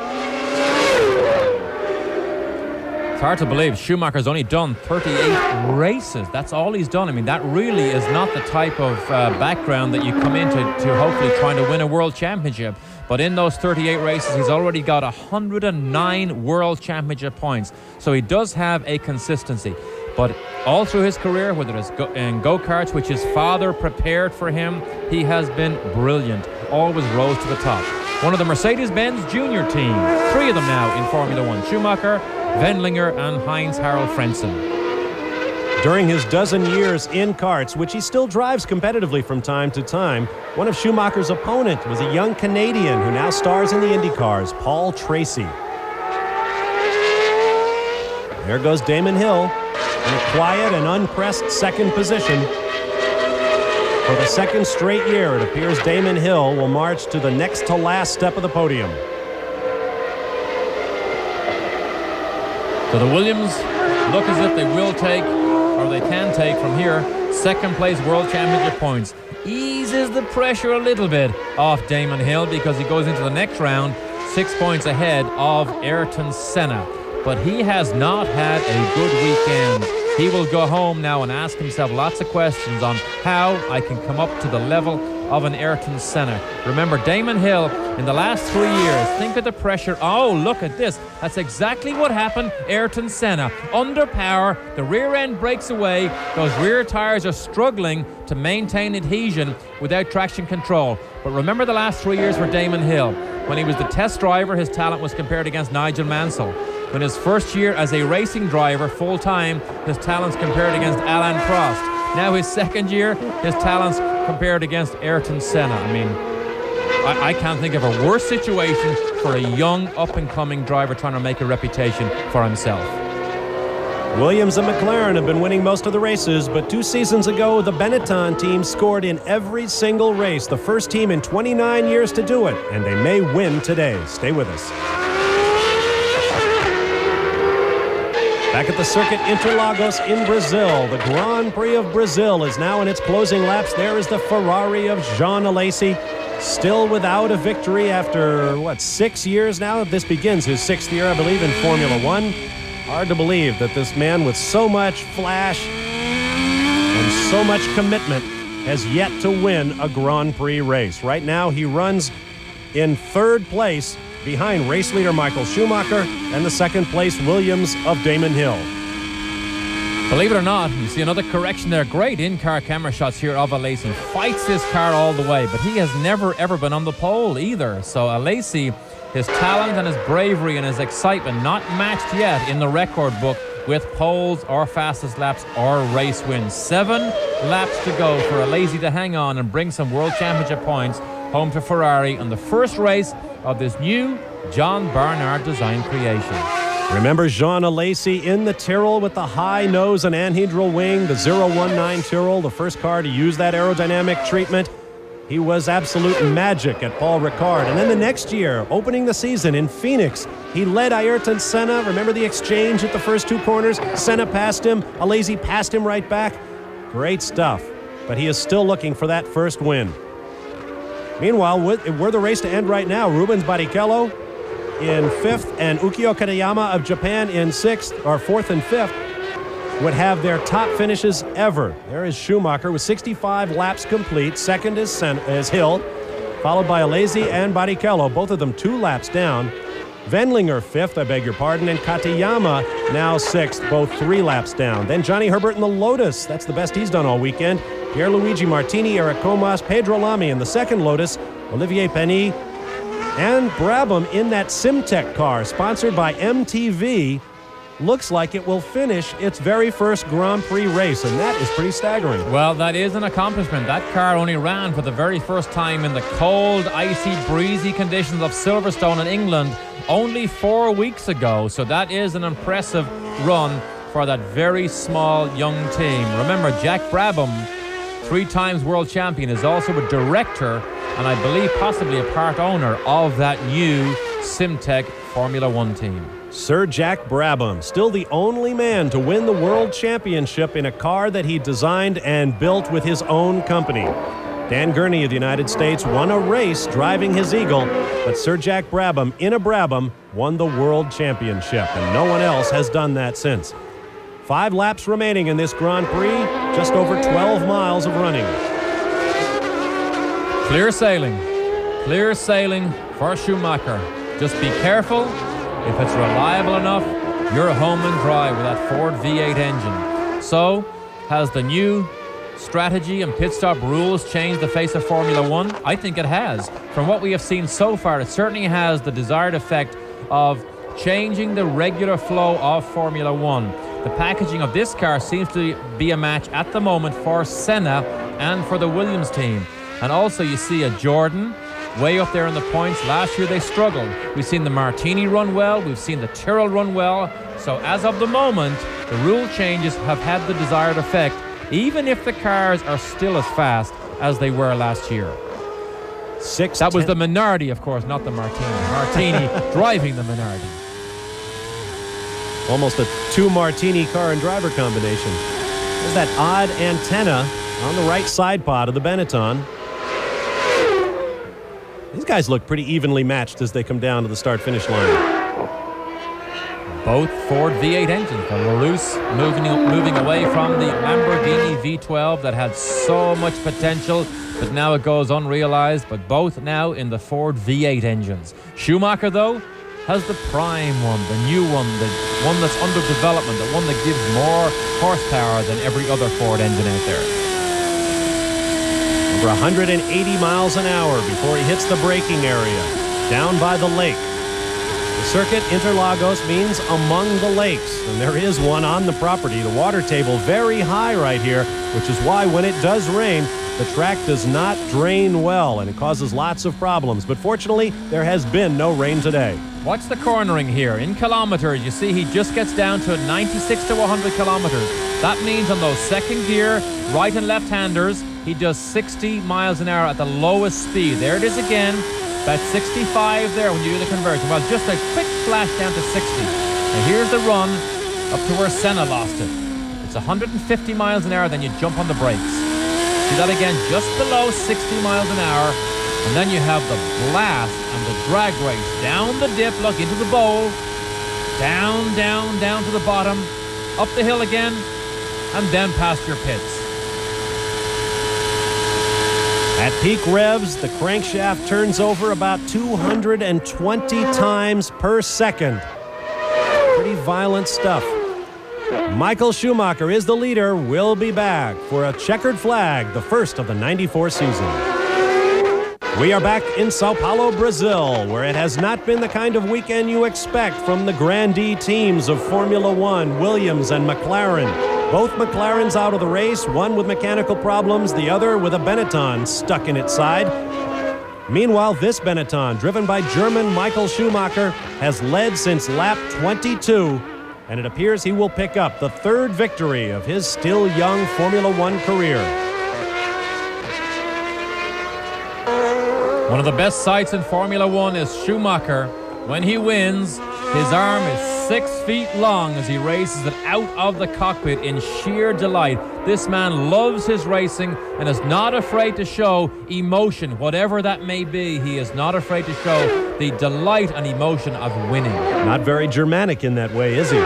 [SPEAKER 2] It's hard to believe Schumacher's only done 38 races. That's all he's done. I mean, that really is not the type of background that you come into to hopefully trying to win a world championship. But in those 38 races, he's already got 109 world championship points. So he does have a consistency. But all through his career, whether it's in go-karts, which his father prepared for him, he has been brilliant. Always rose to the top. One of the Mercedes-Benz Junior team. 3 of them now in Formula One. Schumacher, Wendlinger, and Heinz-Harald Frentzen.
[SPEAKER 1] During his dozen years in karts, which he still drives competitively from time to time, one of Schumacher's opponents was a young Canadian who now stars in the Indy cars, Paul Tracy. There goes Damon Hill in a quiet and unpressed second position. For the second straight year, it appears Damon Hill will march to the next to last step of the podium.
[SPEAKER 2] So the Williams look as if they will take, or they can take from here, second place world championship points. Eases the pressure a little bit off Damon Hill because he goes into the next round 6 points ahead of Ayrton Senna. But he has not had a good weekend. He will go home now and ask himself lots of questions on how I can come up to the level of an Ayrton Senna. Remember, Damon Hill, in the last 3 years, think of the pressure. Oh, look at this. That's exactly what happened. Ayrton Senna, under power, the rear end breaks away. Those rear tires are struggling to maintain adhesion without traction control. But remember the last 3 years for Damon Hill. When he was the test driver, his talent was compared against Nigel Mansell. When his first year as a racing driver full-time, his talents compared against Alain Prost. Now his second year, his talents compared against Ayrton Senna. I mean, I can't think of a worse situation for a young, up-and-coming driver trying to make a reputation for himself.
[SPEAKER 1] Williams and McLaren have been winning most of the races, but 2 seasons ago, the Benetton team scored in every single race, the first team in 29 years to do it, and they may win today. Stay with us. Back at the Circuit Interlagos in Brazil, the Grand Prix of Brazil is now in its closing laps. There is the Ferrari of Jean Alesi, still without a victory after, 6 years now? This begins his 6th year, I believe, in Formula One. Hard to believe that this man with so much flash and so much commitment has yet to win a Grand Prix race. Right now, he runs in 3rd place behind race leader Michael Schumacher and the 2nd place Williams of Damon Hill.
[SPEAKER 2] Believe it or not, you see another correction there. Great in-car camera shots here of Alesi. Fights this car all the way, but he has never ever been on the pole either. So Alesi, his talent and his bravery and his excitement not matched yet in the record book with poles or fastest laps or race wins. 7 laps to go for Alesi to hang on and bring some world championship points home to Ferrari on the first race of this new John Barnard design creation.
[SPEAKER 1] Remember Jean Alesi in the Tyrrell with the high nose and anhedral wing, the 019 Tyrrell, the first car to use that aerodynamic treatment. He was absolute magic at Paul Ricard. And then the next year, opening the season in Phoenix, he led Ayrton Senna. Remember the exchange at the first 2 corners? Senna passed him, Alesi passed him right back. Great stuff. But he is still looking for that first win. Meanwhile, were the race to end right now, Rubens Barrichello in 5th and Ukio Katayama of Japan in 6th, or 4th and 5th, would have their top finishes ever. There is Schumacher with 65 laps complete. 2nd is Hill, followed by Alesi and Barrichello, both of them 2 laps down. Wendlinger 5th, I beg your pardon, and Katayama now 6th, both 3 laps down. Then Johnny Herbert in the Lotus. That's the best he's done all weekend. Pierluigi Martini, Eric Comas, Pedro Lamy in the 2nd Lotus, Olivier Panis, and Brabham in that Simtech car, sponsored by MTV. Looks like it will finish its very first Grand Prix race, and that is pretty staggering.
[SPEAKER 2] Well, that is an accomplishment. That car only ran for the very first time in the cold, icy, breezy conditions of Silverstone in England only 4 weeks ago. So that is an impressive run for that very small young team. Remember, Jack Brabham, 3 times world champion, is also a director and I believe possibly a part owner of that new Simtech Formula One team.
[SPEAKER 1] Sir Jack Brabham, still the only man to win the world championship in a car that he designed and built with his own company. Dan Gurney of the United States won a race driving his Eagle, but Sir Jack Brabham in a Brabham won the world championship, and no one else has done that since. 5 laps remaining in this Grand Prix, just over 12 miles of running.
[SPEAKER 2] Clear sailing for Schumacher. Just be careful. If it's reliable enough, you're home and dry with that Ford V8 engine. So, has the new strategy and pit stop rules changed the face of Formula One? I think it has. From what we have seen so far, it certainly has the desired effect of changing the regular flow of Formula One. The packaging of this car seems to be a match at the moment for Senna and for the Williams team. And also you see a Jordan way up there in the points. Last year they struggled. We've seen the Martini run well. We've seen the Tyrrell run well. So as of the moment, the rule changes have had the desired effect, even if the cars are still as fast as they were last year. That was the Minardi, of course, not the Martini. Martini driving the Minardi.
[SPEAKER 1] Almost a 2 Martini car and driver combination. There's that odd antenna on the right side pod of the Benetton. These guys look pretty evenly matched as they come down to the start-finish line.
[SPEAKER 2] Both Ford V8 engines. The Larus moving away from the Lamborghini V12 that had so much potential, but now it goes unrealized. But both now in the Ford V8 engines. Schumacher, though, has the prime one, the new one, the one that's under development, the one that gives more horsepower than every other Ford engine out there.
[SPEAKER 1] Over 180 miles an hour before he hits the braking area, down by the lake. The circuit, Interlagos, means among the lakes, and there is one on the property. The water table very high right here, which is why when it does rain, the track does not drain well, and it causes lots of problems. But fortunately, there has been no rain today.
[SPEAKER 2] Watch the cornering here. In kilometers, you see he just gets down to 96 to 100 kilometers. That means on those second gear, right and left-handers, he does 60 miles an hour at the lowest speed. There it is again. About 65 there when you do the conversion. Well, just a quick flash down to 60. And here's the run up to where Senna lost it. It's 150 miles an hour, then you jump on the brakes. See that again, just below 60 miles an hour. And then you have the blast and the drag race. Down the dip, look, into the bowl. Down, down, down to the bottom. Up the hill again. And then past your pits.
[SPEAKER 1] At peak revs, the crankshaft turns over about 220 times per second. Pretty violent stuff. Michael Schumacher is the leader. Will be back for a checkered flag, the first of the '94 season. We are back in Sao Paulo, Brazil, where it has not been the kind of weekend you expect from the grandee teams of Formula One, Williams and McLaren. Both McLarens out of the race, one with mechanical problems, the other with a Benetton stuck in its side. Meanwhile, this Benetton, driven by German Michael Schumacher, has led since lap 22, and it appears he will pick up the third victory of his still young Formula One career.
[SPEAKER 2] One of the best sights in Formula One is Schumacher. When he wins, his arm is 6 feet long as he races it out of the cockpit in sheer delight. This man loves his racing and is not afraid to show emotion, whatever that may be. He is not afraid to show the delight and emotion of winning.
[SPEAKER 1] Not very Germanic in that way, is he?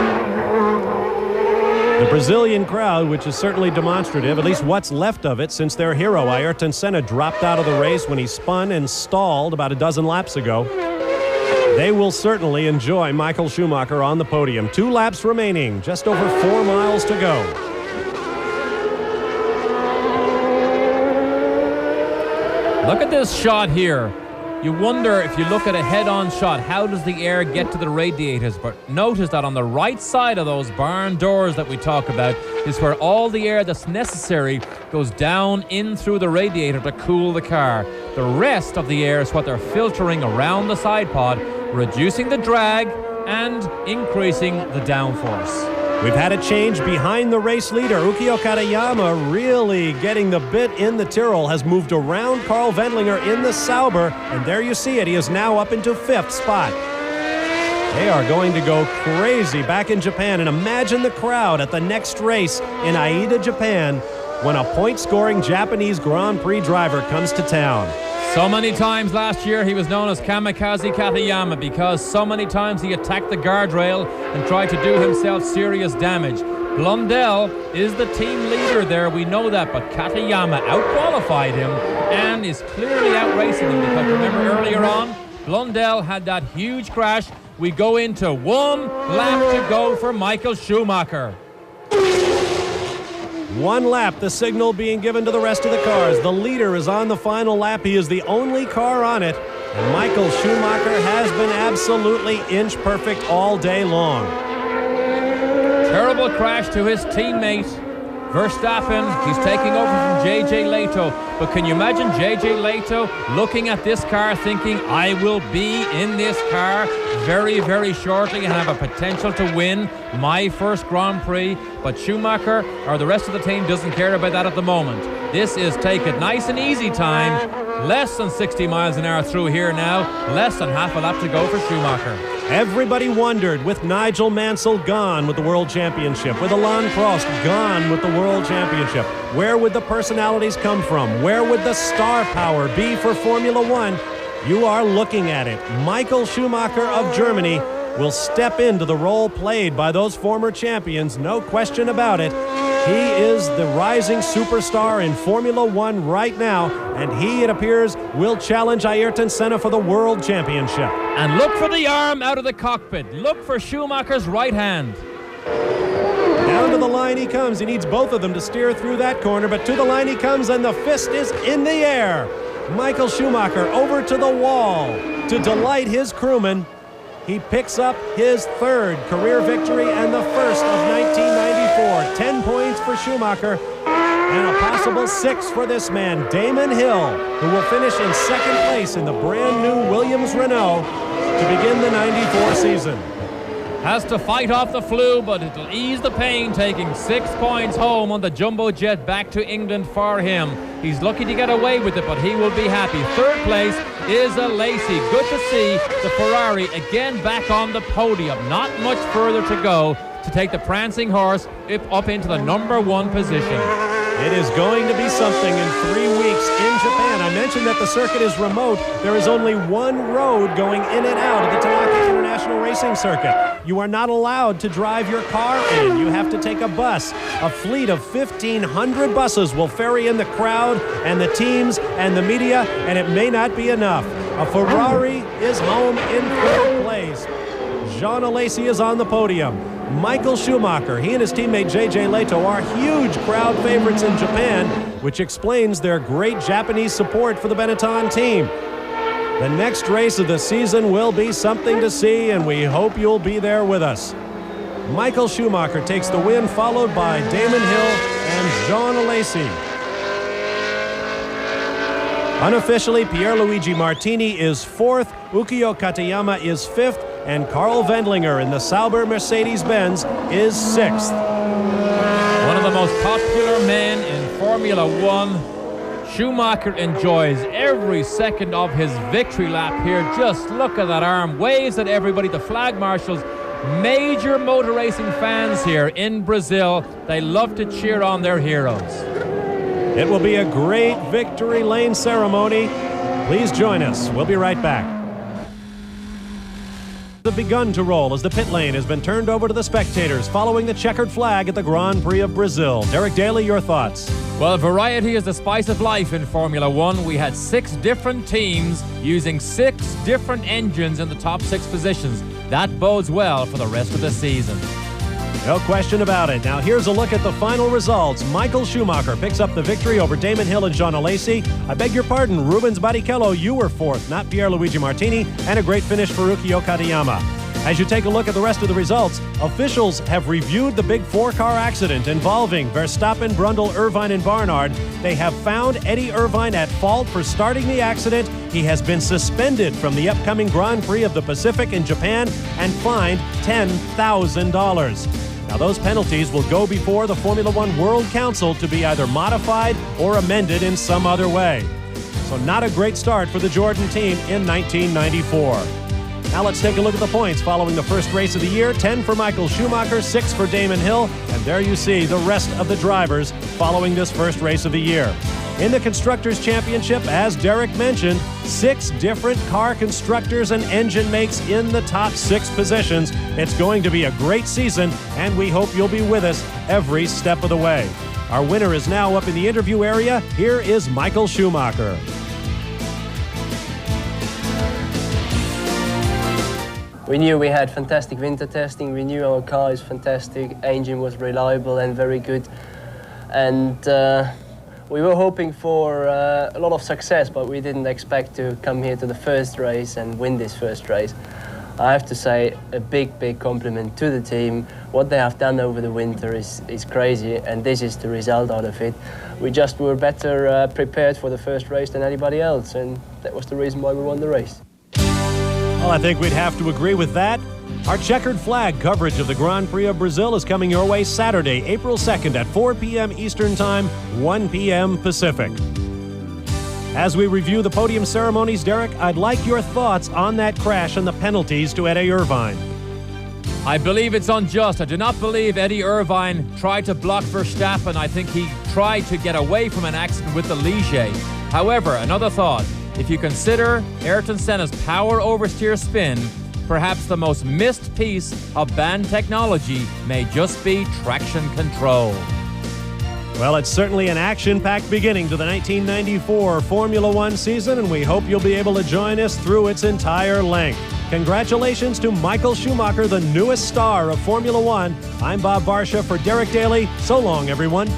[SPEAKER 1] The Brazilian crowd, which is certainly demonstrative, at least what's left of it, since their hero, Ayrton Senna, dropped out of the race when he spun and stalled about a dozen laps ago. They will certainly enjoy Michael Schumacher on the podium. 2 laps remaining, just over 4 miles to go.
[SPEAKER 2] Look at this shot here. You wonder, if you look at a head-on shot, how does the air get to the radiators? But notice that on the right side of those barn doors that we talk about is where all the air that's necessary goes down in through the radiator to cool the car. The rest of the air is what they're filtering around the side pod, reducing the drag and increasing the downforce.
[SPEAKER 1] We've had a change behind the race leader. Ukio Katayama really getting the bit in the Tyrrell, has moved around Carl Wendlinger in the Sauber, and there you see it. He is now up into 5th spot. They are going to go crazy back in Japan, and imagine the crowd at the next race in Aida, Japan, when a point-scoring Japanese Grand Prix driver comes to town.
[SPEAKER 2] So many times last year he was known as Kamikaze Katayama because so many times he attacked the guardrail and tried to do himself serious damage. Blundell is the team leader there, we know that, but Katayama outqualified him and is clearly outracing him because remember earlier on, Blundell had that huge crash. We go into 1 lap to go for Michael Schumacher.
[SPEAKER 1] 1 lap, the signal being given to the rest of the cars. The leader is on the final lap. He is the only car on it. And Michael Schumacher has been absolutely inch perfect all day long.
[SPEAKER 2] Terrible Terrible crash to his teammate Verstappen. He's taking over from JJ Leto. But can you imagine JJ Leto looking at this car thinking, I will be in this car very, very shortly and have a potential to win my first Grand Prix. But Schumacher or the rest of the team doesn't care about that at the moment. This is take it nice and easy time. Less than 60 miles an hour through here now. Less than half a lap to go for Schumacher.
[SPEAKER 1] Everybody wondered, with Nigel Mansell gone with the World Championship, with Alain Prost gone with the World Championship, where would the personalities come from? Where would the star power be for Formula One? You are looking at it. Michael Schumacher of Germany will step into the role played by those former champions, no question about it. He is the rising superstar in Formula One right now, and he, it appears, will challenge Ayrton Senna for the World Championship.
[SPEAKER 2] And look for the arm out of the cockpit. Look for Schumacher's right hand.
[SPEAKER 1] Down to the line he comes. He needs both of them to steer through that corner, but to the line he comes, and the fist is in the air. Michael Schumacher over to the wall to delight his crewmen. He picks up his third career victory and the first of 1994. 10 points for Schumacher and a possible 6 for this man, Damon Hill, who will finish in second place in the brand new Williams Renault to begin the 94 season.
[SPEAKER 2] Has to fight off the flu, but it'll ease the pain, taking 6 points home on the jumbo jet back to England for him. He's lucky to get away with it, but he will be happy. Third place is a Lacey. Good to see the Ferrari again back on the podium. Not much further to go to take the prancing horse up into the number 1 position.
[SPEAKER 1] It is going to be something in 3 weeks in Japan. I mentioned that the circuit is remote. There is only one road going in and out of the Tanaka International Racing Circuit. You are not allowed to drive your car in. You have to take a bus. A fleet of 1,500 buses will ferry in the crowd and the teams and the media, and it may not be enough. A Ferrari is home in third place. Jean Alesi is on the podium. Michael Schumacher, he and his teammate JJ Leto are huge crowd favorites in Japan, which explains their great Japanese support for the Benetton team. The next race of the season will be something to see, and we hope you'll be there with us. Michael Schumacher takes the win, followed by Damon Hill and Jean Alesi. Unofficially, Pierluigi Martini is 4th, Ukio Katayama is 5th, and Carl Wendlinger in the Sauber Mercedes-Benz is 6th.
[SPEAKER 2] One of the most popular men in Formula One. Schumacher enjoys every second of his victory lap here. Just look at that arm, waves at everybody, the flag marshals. Major motor racing fans here in Brazil. They love to cheer on their heroes.
[SPEAKER 1] It will be a great victory lane ceremony. Please join us. We'll be right back. Have begun to roll as the pit lane has been turned over to the spectators following the checkered flag at the Grand Prix of Brazil. Derek Daly, your thoughts?
[SPEAKER 2] Well, variety is the spice of life in Formula One. We had 6 different teams using 6 different engines in the top 6 positions. That bodes well for the rest of the season.
[SPEAKER 1] No question about it. Now here's a look at the final results. Michael Schumacher picks up the victory over Damon Hill and Jean Alesi. I beg your pardon, Rubens Barrichello, you were 4th, not Pierluigi Martini, and a great finish for Ukio Katayama. As you take a look at the rest of the results, officials have reviewed the big 4-car accident involving Verstappen, Brundle, Irvine, and Barnard. They have found Eddie Irvine at fault for starting the accident. He has been suspended from the upcoming Grand Prix of the Pacific in Japan and fined $10,000. Now, those penalties will go before the Formula One World Council to be either modified or amended in some other way. So not a great start for the Jordan team in 1994. Now let's take a look at the points following the first race of the year. 10 for Michael Schumacher, 6 for Damon Hill, and there you see the rest of the drivers following this first race of the year. In the Constructors' Championship, as Derek mentioned, 6 different car constructors and engine makes in the top 6 positions. It's going to be a great season, and we hope you'll be with us every step of the way. Our winner is now up in the interview area. Here is Michael Schumacher.
[SPEAKER 3] We knew we had fantastic winter testing. We knew our car is fantastic, engine was reliable and very good. And we were hoping for a lot of success, but we didn't expect to come here to the first race and win this first race. I have to say a big compliment to the team. What they have done over the winter is crazy, and this is the result out of it. We just were better prepared for the first race than anybody else, and that was the reason why we won the race.
[SPEAKER 1] Well, I think we'd have to agree with that. Our checkered flag coverage of the Grand Prix of Brazil is coming your way Saturday, April 2nd at 4 p.m. Eastern Time, 1 p.m. Pacific. As we review the podium ceremonies, Derek, I'd like your thoughts on that crash and the penalties to Eddie Irvine.
[SPEAKER 2] I believe it's unjust. I do not believe Eddie Irvine tried to block Verstappen. I think he tried to get away from an accident with the Ligier. However, another thought. If you consider Ayrton Senna's power oversteer spin, perhaps the most missed piece of band technology may just be traction control.
[SPEAKER 1] Well, it's certainly an action-packed beginning to the 1994 Formula One season, and we hope you'll be able to join us through its entire length. Congratulations to Michael Schumacher, the newest star of Formula One. I'm Bob Barsha for Derek Daly. So long, everyone.